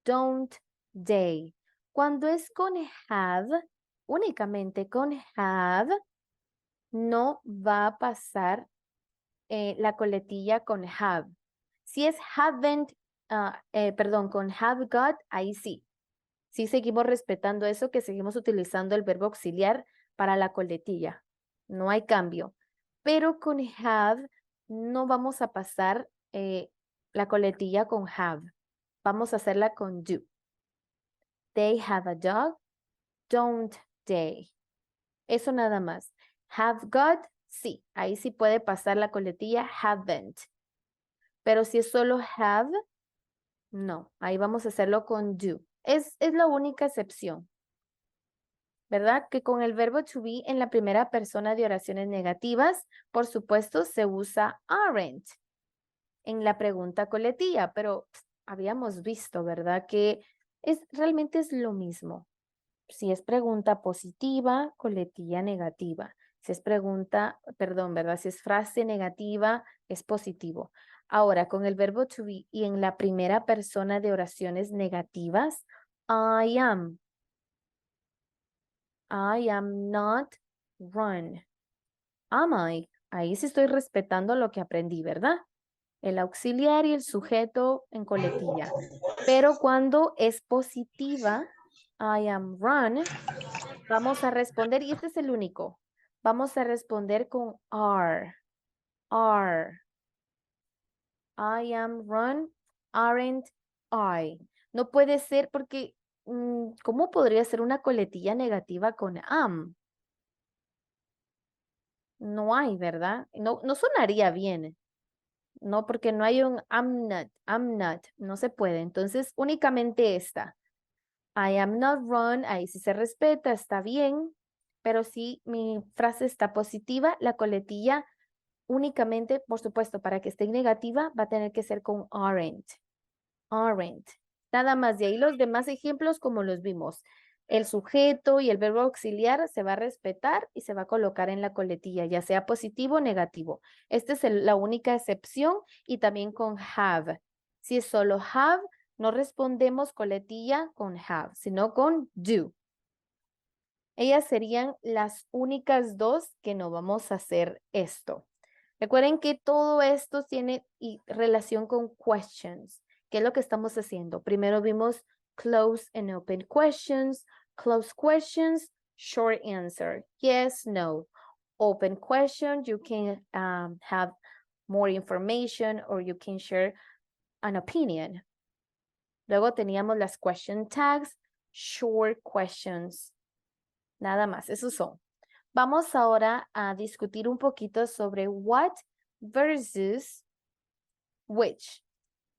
[SPEAKER 2] Don't they? Cuando es con have, únicamente con have, no va a pasar la coletilla con have. Si es haven't, perdón, con have got, ahí sí. Sí seguimos respetando eso, que seguimos utilizando el verbo auxiliar para la coletilla. No hay cambio. Pero con have no vamos a pasar la coletilla con have. Vamos a hacerla con do. They have a dog. Don't they? Eso nada más. Have got, sí. Ahí sí puede pasar la coletilla haven't. Pero si es solo have, no. Ahí vamos a hacerlo con do. Es la única excepción. ¿Verdad? Que con el verbo to be en la primera persona de oraciones negativas, por supuesto, se usa aren't en la pregunta coletilla, pero habíamos visto, ¿verdad? Que realmente es lo mismo. Si es pregunta positiva, coletilla negativa. Si es pregunta, perdón, ¿verdad? Si es frase negativa, es positivo. Ahora, con el verbo to be y en la primera persona de oraciones negativas, I am. I am not run. Am I? Ahí sí estoy respetando lo que aprendí, ¿verdad? El auxiliar y el sujeto en coletilla. Pero cuando es positiva, I am run, vamos a responder, y este es el único. Vamos a responder con are. Are. I am run, aren't I. No puede ser porque, ¿cómo podría ser una coletilla negativa con am? No hay, ¿verdad? No sonaría bien. No, porque no hay un I'm not, no se puede. Entonces, únicamente esta. I am not run, ahí sí se respeta, está bien, pero si mi frase está positiva, la coletilla únicamente, por supuesto, para que esté negativa, va a tener que ser con aren't. Aren't. Nada más de ahí los demás ejemplos como los vimos. El sujeto y el verbo auxiliar se va a respetar y se va a colocar en la coletilla, ya sea positivo o negativo. Esta es la única excepción y también con have. Si es solo have, No respondemos coletilla con have, sino con do. Ellas serían las únicas dos que no vamos a hacer esto. Recuerden que todo esto tiene relación con questions. ¿Qué es lo que estamos haciendo? Primero vimos close and open questions. Close questions, short answer. Yes, no. Open question, you can have more information or you can share an opinion. Luego teníamos las question tags, short questions. Nada más, esos son. Vamos ahora a discutir un poquito sobre what versus which.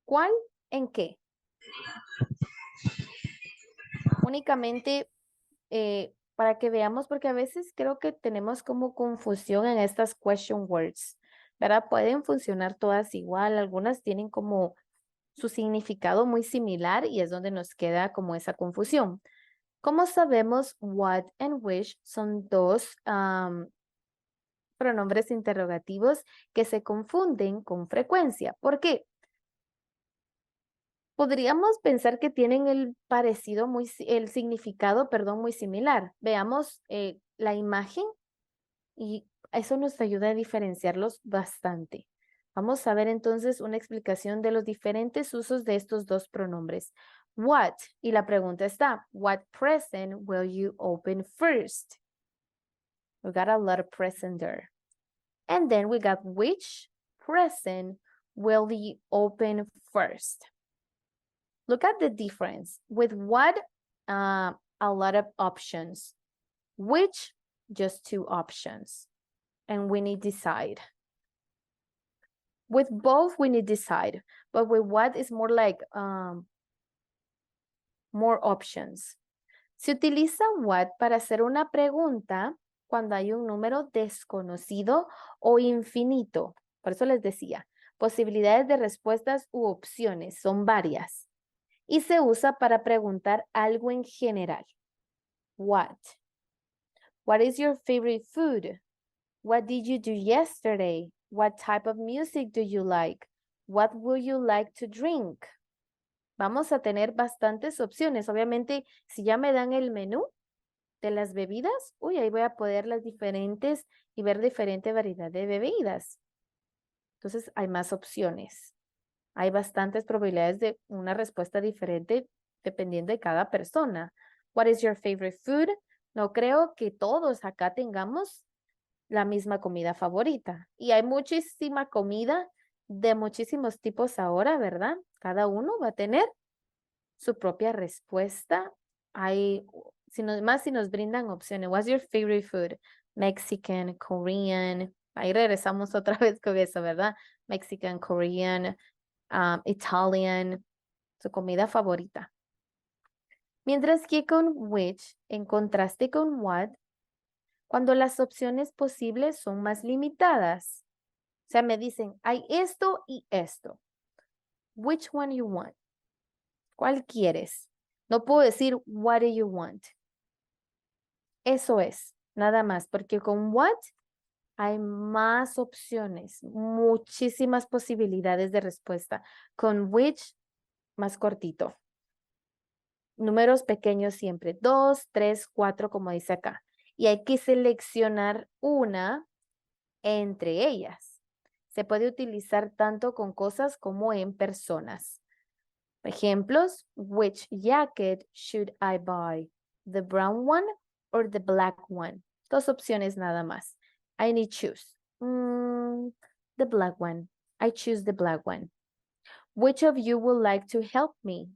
[SPEAKER 2] ¿Cuál en qué? Únicamente para que veamos, porque a veces creo que tenemos como confusión en estas question words, ¿verdad? Pueden funcionar todas igual, algunas tienen como su significado muy similar y es donde nos queda como esa confusión. ¿Cómo sabemos what and which son dos pronombres interrogativos que se confunden con frecuencia? ¿Por qué? Podríamos pensar que tienen el significado, perdón, muy similar. Veamos la imagen y eso nos ayuda a diferenciarlos bastante. Vamos a ver entonces una explicación de los diferentes usos de estos dos pronombres. What, y la pregunta está, what present will you open first? We got a lot of present there. And then we got which present will you open first? Look at the difference. With what, a lot of options. Which, just two options. And we need decide. With both, we need decide. But with what is more like more options. Se utiliza what para hacer una pregunta cuando hay un número desconocido o infinito. Por eso les decía, posibilidades de respuestas u opciones son varias. Y se usa para preguntar algo en general. What? What is your favorite food? What did you do yesterday? What type of music do you like? What would you like to drink? Vamos a tener bastantes opciones. Obviamente, si ya me dan el menú de las bebidas, ahí voy a poder las diferentes y ver diferente variedad de bebidas. Entonces, hay más opciones. Hay bastantes probabilidades de una respuesta diferente dependiendo de cada persona. What is your favorite food? No creo que todos acá tengamos la misma comida favorita. Y hay muchísima comida de muchísimos tipos ahora, ¿verdad? Cada uno va a tener su propia respuesta. Si nos brindan opciones. What's your favorite food? Mexican, Korean. Ahí regresamos otra vez con eso, ¿verdad? Mexican, Korean, Italian, su comida favorita. Mientras que con which, en contraste con what, cuando las opciones posibles son más limitadas. O sea, me dicen, hay esto y esto. Which one you want? ¿Cuál quieres? No puedo decir, what do you want? Eso es, nada más, porque con what hay más opciones, muchísimas posibilidades de respuesta. Con which, más cortito. Números pequeños siempre, 2, 3, 4, como dice acá. Y hay que seleccionar una entre ellas. Se puede utilizar tanto con cosas como en personas. Ejemplos, which jacket should I buy? The brown one or the black one? Dos opciones nada más. I need choose. The black one. I choose the black one. Which of you would like to help me?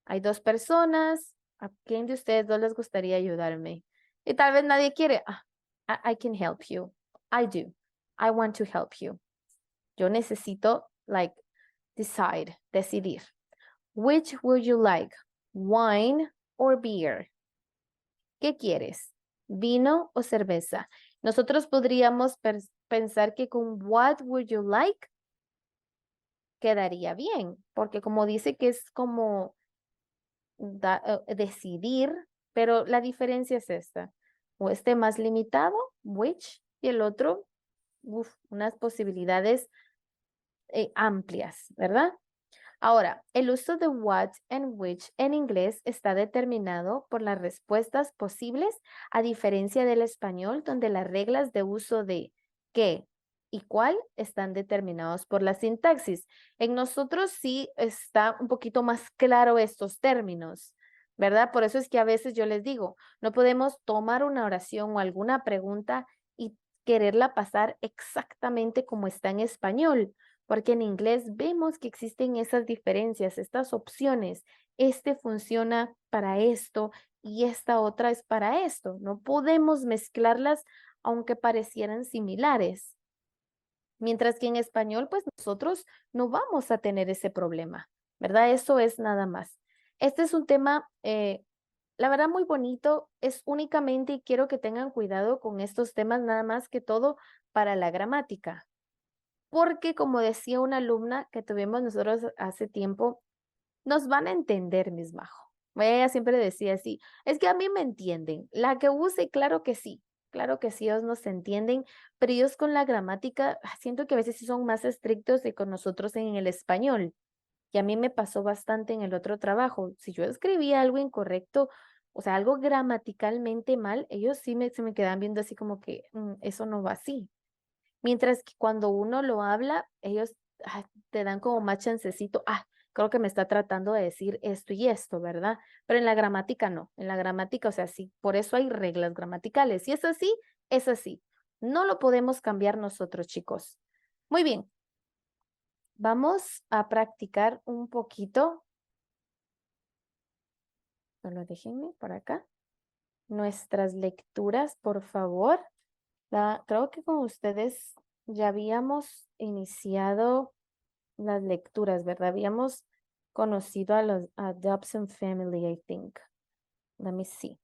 [SPEAKER 2] Hay dos personas. ¿A quién de ustedes dos les gustaría ayudarme? Y tal vez nadie quiere. I can help you. I do. I want to help you. Yo necesito, decidir. Which would you like? Wine or beer? ¿Qué quieres? ¿Vino o cerveza? Nosotros podríamos pensar que con what would you like quedaría bien, porque como dice que es como decidir, pero la diferencia es esta. O este más limitado, which, y el otro, unas posibilidades amplias, ¿verdad? Ahora, el uso de what and which en inglés está determinado por las respuestas posibles, a diferencia del español, donde las reglas de uso de qué y cuál están determinados por la sintaxis. En nosotros sí está un poquito más claro estos términos, ¿verdad? Por eso es que a veces yo les digo, no podemos tomar una oración o alguna pregunta y quererla pasar exactamente como está en español, porque en inglés vemos que existen esas diferencias, estas opciones. Este funciona para esto y esta otra es para esto. No podemos mezclarlas aunque parecieran similares. Mientras que en español, pues nosotros no vamos a tener ese problema, ¿verdad? Eso es nada más. Este es un tema, la verdad, muy bonito. Es únicamente, y quiero que tengan cuidado con estos temas, nada más que todo para la gramática. Porque como decía una alumna que tuvimos nosotros hace tiempo, nos van a entender, Miss Majo. Ella siempre decía así, es que a mí me entienden. La que use, claro que sí, ellos nos entienden, pero ellos con la gramática, siento que a veces sí son más estrictos que con nosotros en el español. Y a mí me pasó bastante en el otro trabajo. Si yo escribía algo incorrecto, o sea, algo gramaticalmente mal, ellos sí se me quedan viendo así como que eso no va así. Mientras que cuando uno lo habla, ellos te dan como más chancecito. Creo que me está tratando de decir esto y esto, ¿verdad? Pero en la gramática no. En la gramática, o sea, sí, por eso hay reglas gramaticales. Si es así, es así. No lo podemos cambiar nosotros, chicos. Muy bien. Vamos a practicar un poquito. Solo déjenme por acá. Nuestras lecturas, por favor. Creo que con ustedes ya habíamos iniciado las lecturas, ¿verdad? Habíamos conocido a los Adoption Family, I think. Let me see.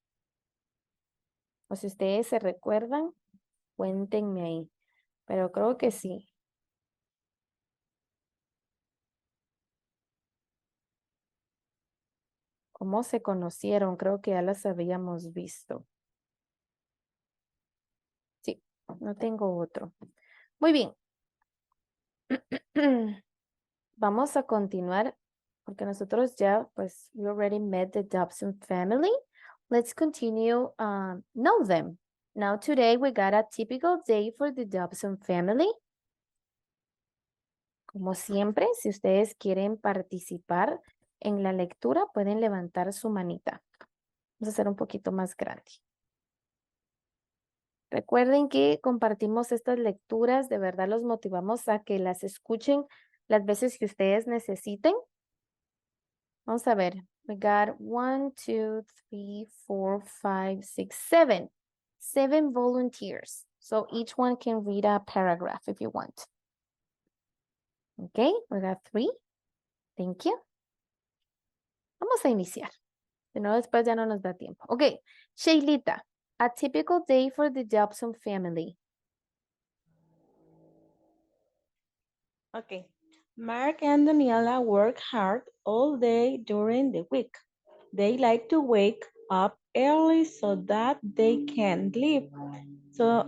[SPEAKER 2] O si ustedes se recuerdan, cuéntenme ahí. Pero creo que sí. ¿Cómo se conocieron? Creo que ya las habíamos visto. Sí, no tengo otro. Muy bien. Vamos a continuar porque nosotros ya, pues, we already met the adoption family. Let's continue, know them. Now today we got a typical day for the adoption family. Como siempre, si ustedes quieren participar en la lectura, pueden levantar su manita. Vamos a hacer un poquito más grande. Recuerden que compartimos estas lecturas, de verdad los motivamos a que las escuchen las veces que ustedes necesiten. Vamos a ver. We got 1, 2, 3, 4, 5, 6, 7. 7 volunteers. So each one can read a paragraph if you want. Okay, we got 3. Thank you. Vamos a iniciar. Si no, después ya no nos da tiempo. Okay, Shailita, a typical day for the Dobson family.
[SPEAKER 4] Okay. Mark and Daniela work hard all day during the week. They like to wake up early so that they can leave. So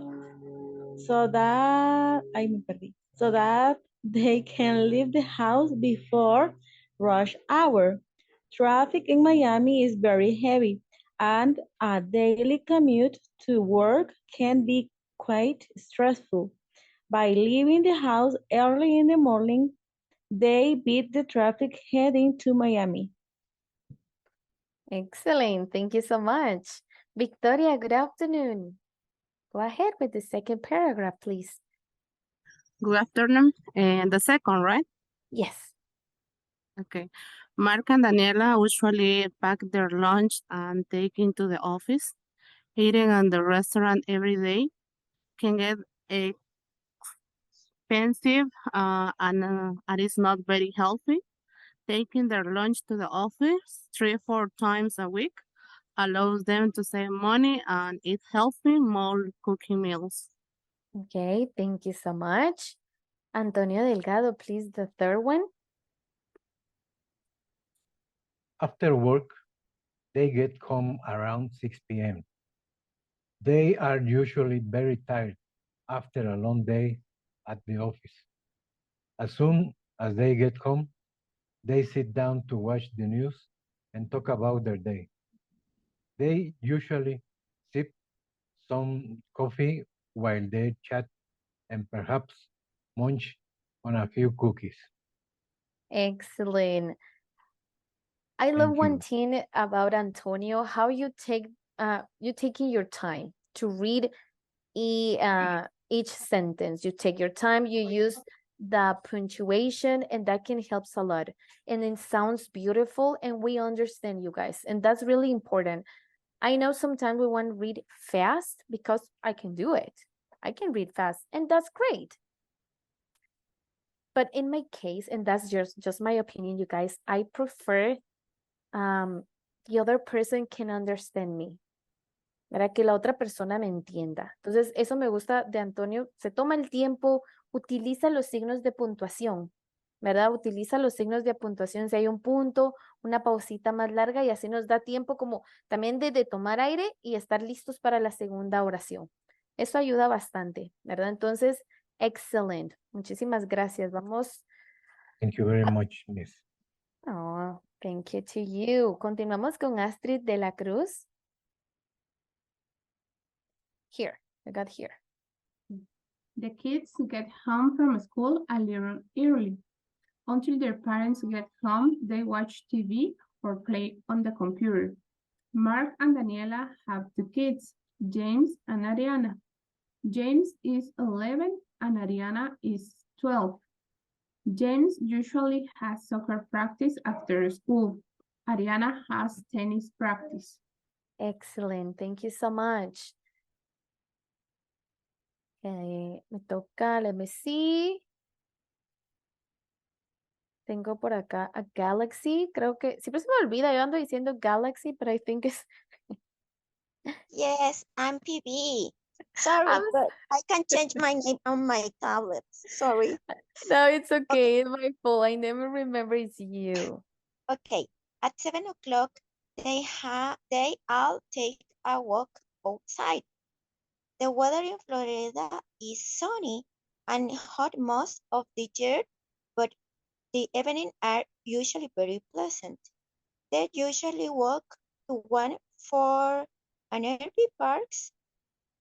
[SPEAKER 4] that they can leave the house before rush hour. Traffic in Miami is very heavy, and a daily commute to work can be quite stressful. By leaving the house early in the morning, they beat the traffic heading to Miami.
[SPEAKER 2] Excellent. Thank you so much. Victoria, good afternoon. Go ahead with the second paragraph, please.
[SPEAKER 9] Good afternoon. And the second, right?
[SPEAKER 2] Yes.
[SPEAKER 9] Okay. Mark and Daniela usually pack their lunch and take into the office. Eating at the restaurant every day can get expensive and it is not very healthy. Taking their lunch to the office 3 or 4 times a week allows them to save money and eat healthy, more cooking meals.
[SPEAKER 2] Okay, thank you so much. Antonio Delgado, please, the third one.
[SPEAKER 3] After work, they get home around 6 p.m. They are usually very tired after a long day at the office. As soon as they get home, They sit down to watch the news and talk about their day. They usually sip some coffee while they chat and perhaps munch on a few cookies.
[SPEAKER 2] Excellent. I love
[SPEAKER 3] Thank
[SPEAKER 2] one
[SPEAKER 3] you.
[SPEAKER 2] thing about Antonio, how you taking your time to read each sentence. You take your time, you use the punctuation, and that can help a lot. And it sounds beautiful, and we understand you guys, and that's really important. I know sometimes we want to read fast because I can do it. I can read fast, and that's great. But in my case, and that's just my opinion, you guys, I prefer the other person can understand me. Para que la otra persona me entienda. Entonces, eso me gusta de Antonio. Se toma el tiempo, utiliza los signos de puntuación, ¿verdad? Utiliza los signos de puntuación. Si hay un punto, una pausita más larga y así nos da tiempo como también de tomar aire y estar listos para la segunda oración. Eso ayuda bastante, ¿verdad? Entonces, excelente. Muchísimas gracias. Vamos.
[SPEAKER 3] Thank you very much, Miss.
[SPEAKER 2] Oh, thank you to you. Continuamos con Astrid de la Cruz. Here, I got here.
[SPEAKER 6] The kids get home from school a little early. Until their parents get home, they watch TV or play on the computer. Mark and Daniela have two kids, James and Ariana. James is 11 and Ariana is 12. James usually has soccer practice after school. Ariana has tennis practice.
[SPEAKER 2] Excellent, thank you so much. Me toca, let me see. Tengo por acá a Galaxy, creo que siempre se me olvida, yo ando diciendo Galaxy, but I think it's...
[SPEAKER 5] Yes, I'm PB. Sorry,
[SPEAKER 2] I'm
[SPEAKER 5] but I can change my name on my tablet. Sorry.
[SPEAKER 2] No, it's okay. It's my fault. I never remember it's you.
[SPEAKER 5] Okay, at 7 o'clock, they all take a walk outside. The weather in Florida is sunny and hot most of the year, but the evenings are usually very pleasant. They usually walk to one for an RV parks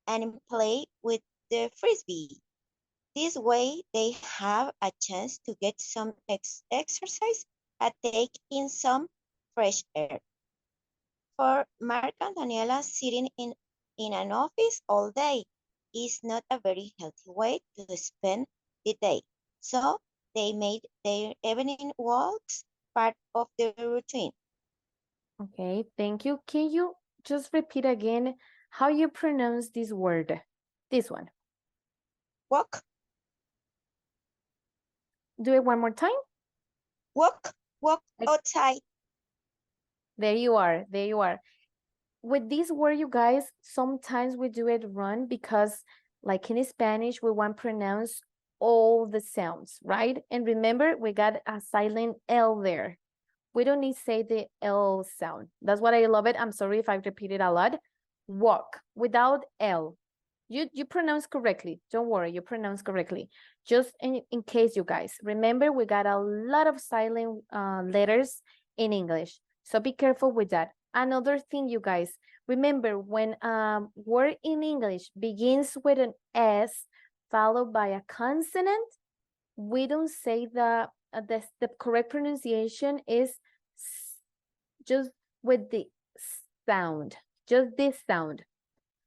[SPEAKER 5] and play with the frisbee. This way, they have a chance to get some exercise and take in some fresh air. For Mark and Daniela, sitting in an office all day is not a very healthy way to spend the day. So they made their evening walks part of their routine.
[SPEAKER 2] Okay, thank you. Can you just repeat again how you pronounce this word? This one.
[SPEAKER 5] Walk.
[SPEAKER 2] Do it one more time.
[SPEAKER 5] Walk outside.
[SPEAKER 2] There you are. There you are. With this word, you guys, sometimes we do it run because like in Spanish, we want to pronounce all the sounds, right? And remember, we got a silent L there. We don't need to say the L sound. That's what I love it. I'm sorry if I repeated a lot. Walk without L. You pronounce correctly. Don't worry, you pronounce correctly. Just in case you guys. Remember, we got a lot of silent letters in English. So be careful with that. Another thing, you guys, remember when word in English begins with an S followed by a consonant, we don't say the correct pronunciation is just with the sound, just this sound.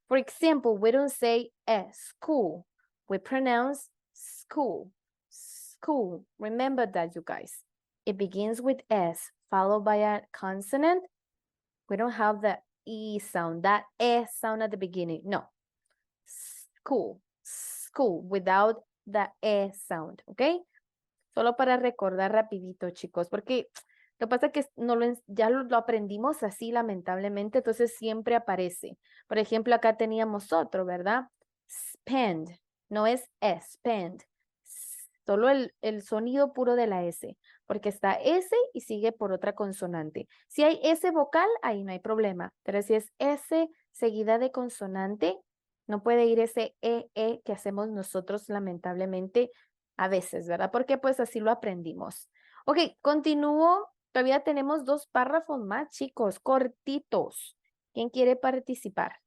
[SPEAKER 2] For example, we don't say school, we pronounce school, school. Remember that, you guys. It begins with S followed by a consonant. We don't have the E sound, that S sound at the beginning. No. School, school, without the E sound, ¿ok? Solo para recordar rapidito, chicos, porque lo que pasa es que ya lo aprendimos así, lamentablemente, entonces siempre aparece. Por ejemplo, acá teníamos otro, ¿verdad? Spend, no es spend. Solo el sonido puro de la S, porque está S y sigue por otra consonante. Si hay S vocal, ahí no hay problema, pero si es S seguida de consonante, no puede ir ese E que hacemos nosotros lamentablemente a veces, ¿verdad? Porque pues así lo aprendimos. Ok, continúo. Todavía tenemos 2 párrafos más, chicos, cortitos. ¿Quién quiere participar?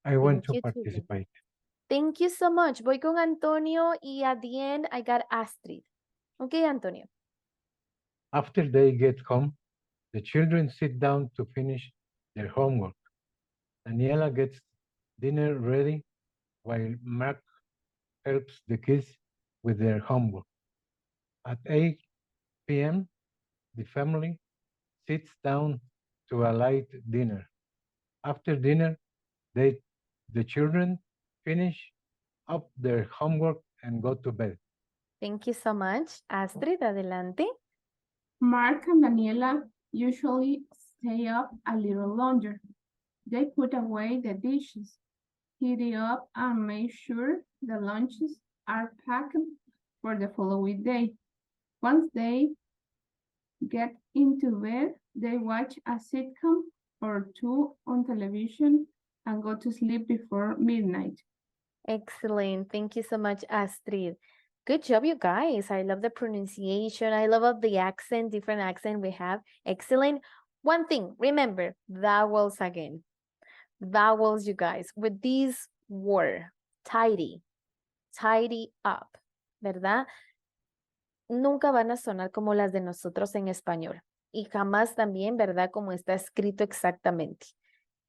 [SPEAKER 3] I want
[SPEAKER 2] Thank
[SPEAKER 3] to
[SPEAKER 2] you,
[SPEAKER 3] participate.
[SPEAKER 2] Thank you so much. Voy con Antonio y at the end I got Astrid. Ok, Antonio.
[SPEAKER 3] After they get home, the children sit down to finish their homework. Daniela gets dinner ready while Mark helps the kids with their homework. At 8 p.m., the family sits down to a light dinner. After dinner, the children finish up their homework and go to bed.
[SPEAKER 2] Thank you so much. Astrid, adelante.
[SPEAKER 6] Mark and Daniela usually stay up a little longer. They put away the dishes, tidy up, and make sure the lunches are packed for the following day. Once they get into bed, they watch a sitcom or 2 on television and go to sleep before midnight.
[SPEAKER 2] Excellent. Thank you so much, Astrid. Good job, you guys. I love the pronunciation. I love the accent, different accent we have. Excellent. One thing, remember, vowels again. Vowels, you guys. With these word, tidy up, ¿verdad? Nunca van a sonar como las de nosotros en español. Y jamás también, ¿verdad? Como está escrito exactamente.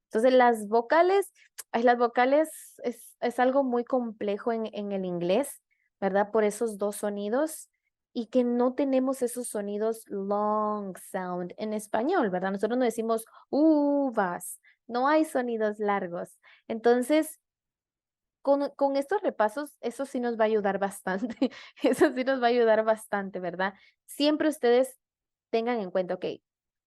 [SPEAKER 2] Entonces, las vocales es algo muy complejo en el inglés, ¿verdad? Por esos 2 sonidos y que no tenemos esos sonidos long sound en español, ¿verdad? Nosotros no decimos uvas, no hay sonidos largos. Entonces, con estos repasos, eso sí nos va a ayudar bastante. Eso sí nos va a ayudar bastante, ¿verdad? Siempre ustedes tengan en cuenta, ok,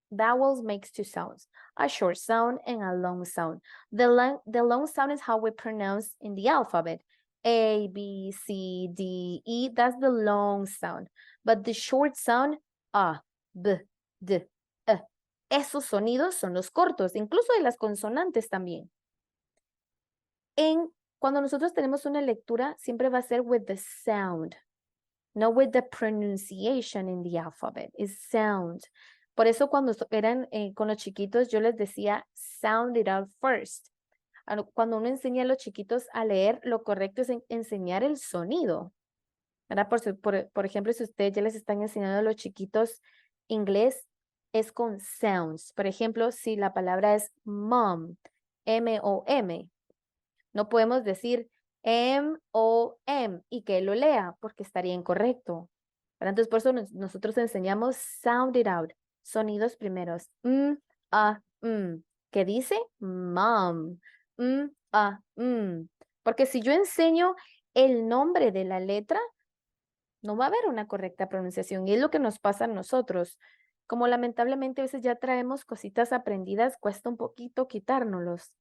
[SPEAKER 2] vowels makes 2 sounds, a short sound and a long sound. The long sound is how we pronounce in the alphabet. A, B, C, D, E, that's the long sound. But the short sound, A, B, D, E. Esos sonidos son los cortos, incluso de las consonantes también. Cuando nosotros tenemos una lectura, siempre va a ser with the sound, no with the pronunciation in the alphabet. It's sound. Por eso cuando eran con los chiquitos, yo les decía, sound it out first. Cuando uno enseña a los chiquitos a leer, lo correcto es enseñar el sonido. ¿Verdad? Por ejemplo, si ustedes ya les están enseñando a los chiquitos inglés, es con sounds. Por ejemplo, si la palabra es mom, M-O-M, no podemos decir M-O-M y que él lo lea porque estaría incorrecto. ¿Verdad? Entonces, por eso nosotros enseñamos sound it out. Sonidos primeros. ¿Qué dice? Mom. Porque si yo enseño el nombre de la letra, no va a haber una correcta pronunciación. Y es lo que nos pasa a nosotros. Como lamentablemente a veces ya traemos cositas aprendidas, cuesta un poquito quitárnoslos.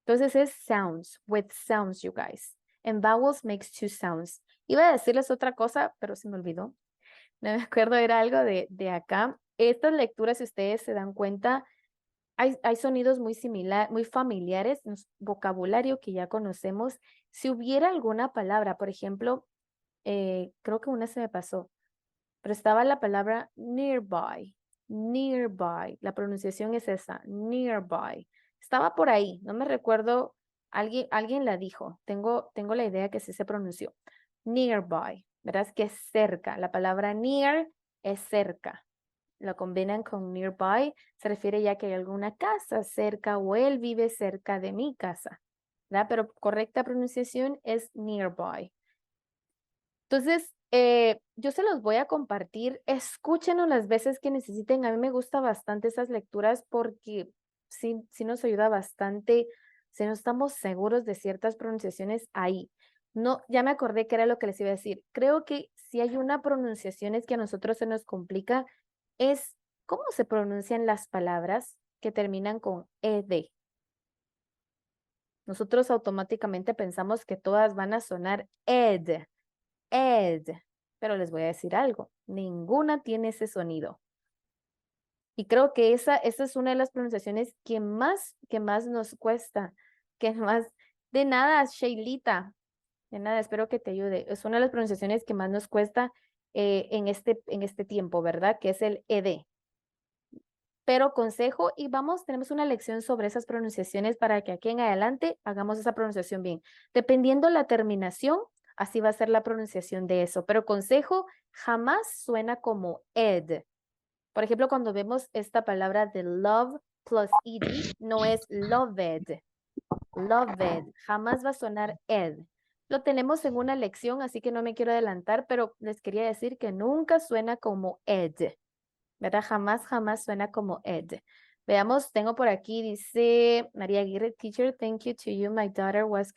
[SPEAKER 2] Entonces es sounds, with sounds, you guys. And vowels makes 2 sounds. Iba a decirles otra cosa, pero se me olvidó. No me acuerdo, era algo de acá. Estas lecturas, si ustedes se dan cuenta, hay sonidos muy muy familiares, vocabulario que ya conocemos. Si hubiera alguna palabra, por ejemplo, creo que una se me pasó, pero estaba la palabra nearby. La pronunciación es esa, nearby. Estaba por ahí, no me recuerdo, alguien la dijo, tengo la idea que sí se pronunció. Nearby, ¿verdad? Que es cerca, la palabra near es cerca. Lo combinan con nearby, se refiere ya que hay alguna casa cerca o él vive cerca de mi casa, ¿verdad? Pero correcta pronunciación es nearby. Entonces, yo se los voy a compartir. Escúchenos las veces que necesiten. A mí me gusta bastante esas lecturas porque sí nos ayuda bastante. Si no estamos seguros de ciertas pronunciaciones ahí. No, ya me acordé que era lo que les iba a decir. Creo que si hay una pronunciación es que a nosotros se nos complica, es cómo se pronuncian las palabras que terminan con ed. Nosotros automáticamente pensamos que todas van a sonar ed. Pero les voy a decir algo, ninguna tiene ese sonido. Y creo que esa es una de las pronunciaciones que más nos cuesta, que más de nada, Sheilita. De nada, espero que te ayude. Es una de las pronunciaciones que más nos cuesta en este tiempo, ¿verdad? Que es el ed. Pero consejo, y tenemos una lección sobre esas pronunciaciones para que aquí en adelante hagamos esa pronunciación bien. Dependiendo la terminación, así va a ser la pronunciación de eso. Pero consejo, jamás suena como ed. Por ejemplo, cuando vemos esta palabra de love plus ed, no es loved. Loved. Jamás va a sonar ed. Lo tenemos en una lección, así que no me quiero adelantar, pero les quería decir que nunca suena como ed. ¿Verdad? Jamás, jamás suena como ed. Veamos, tengo por aquí, dice María Aguirre, teacher, thank you to you. My daughter was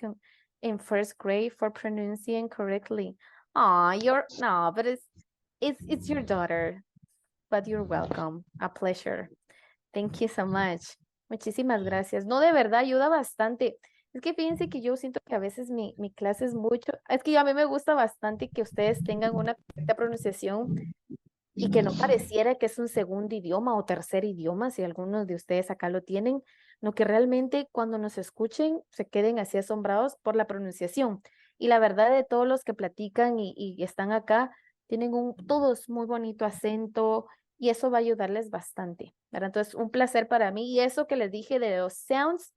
[SPEAKER 2] in first grade for pronouncing correctly. Aw, no, but it's your daughter, but you're welcome. A pleasure. Thank you so much. Muchísimas gracias. No, de verdad, ayuda bastante. Es que fíjense que yo siento que a veces mi clase es mucho. Es que a mí me gusta bastante que ustedes tengan una perfecta pronunciación y que no pareciera que es un segundo idioma o tercer idioma, si algunos de ustedes acá lo tienen, no que realmente cuando nos escuchen se queden así asombrados por la pronunciación. Y la verdad de todos los que platican y están acá, tienen todos muy bonito acento y eso va a ayudarles bastante, ¿verdad? Entonces, un placer para mí. Y eso que les dije de los sounds,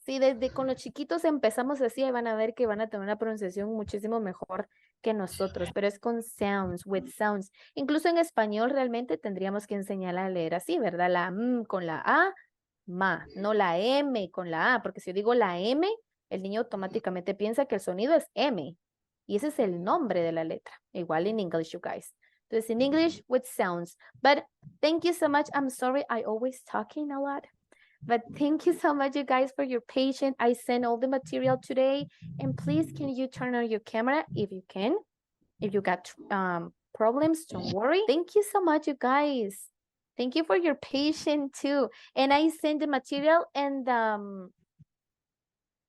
[SPEAKER 2] sí, desde con los chiquitos empezamos así, y van a ver que van a tener una pronunciación muchísimo mejor que nosotros, pero es con sounds, with sounds. Incluso en español realmente tendríamos que enseñar a leer así, ¿verdad? La M con la A, ma, no la M con la A, porque si yo digo la M, el niño automáticamente piensa que el sonido es M, y ese es el nombre de la letra, igual en English, you guys. Entonces, in English with sounds. But thank you so much. I'm sorry, I always talking a lot. But thank you so much, you guys, for your patience. I sent all the material today. And please, can you turn on your camera if you can? If you got problems, don't worry. Thank you so much, you guys. Thank you for your patience too. And I sent the material and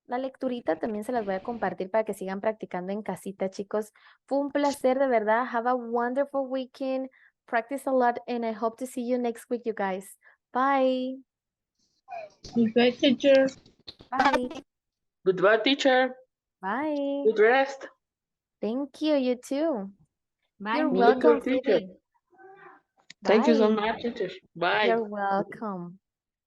[SPEAKER 2] la lecturita también se las voy a compartir para que sigan practicando en casita, chicos. Fue un placer, de verdad. Have a wonderful weekend. Practice a lot and I hope to see you next week, you guys. Bye.
[SPEAKER 10] Goodbye, teacher.
[SPEAKER 2] Bye.
[SPEAKER 10] Goodbye, teacher.
[SPEAKER 2] Bye.
[SPEAKER 10] Good rest.
[SPEAKER 2] Thank you. You too.
[SPEAKER 4] Bye.
[SPEAKER 2] You're
[SPEAKER 10] Me too,
[SPEAKER 2] welcome,
[SPEAKER 10] teacher.
[SPEAKER 2] Phoebe.
[SPEAKER 10] Thank you so
[SPEAKER 2] Bye.
[SPEAKER 10] much, teacher. Bye.
[SPEAKER 2] You're welcome.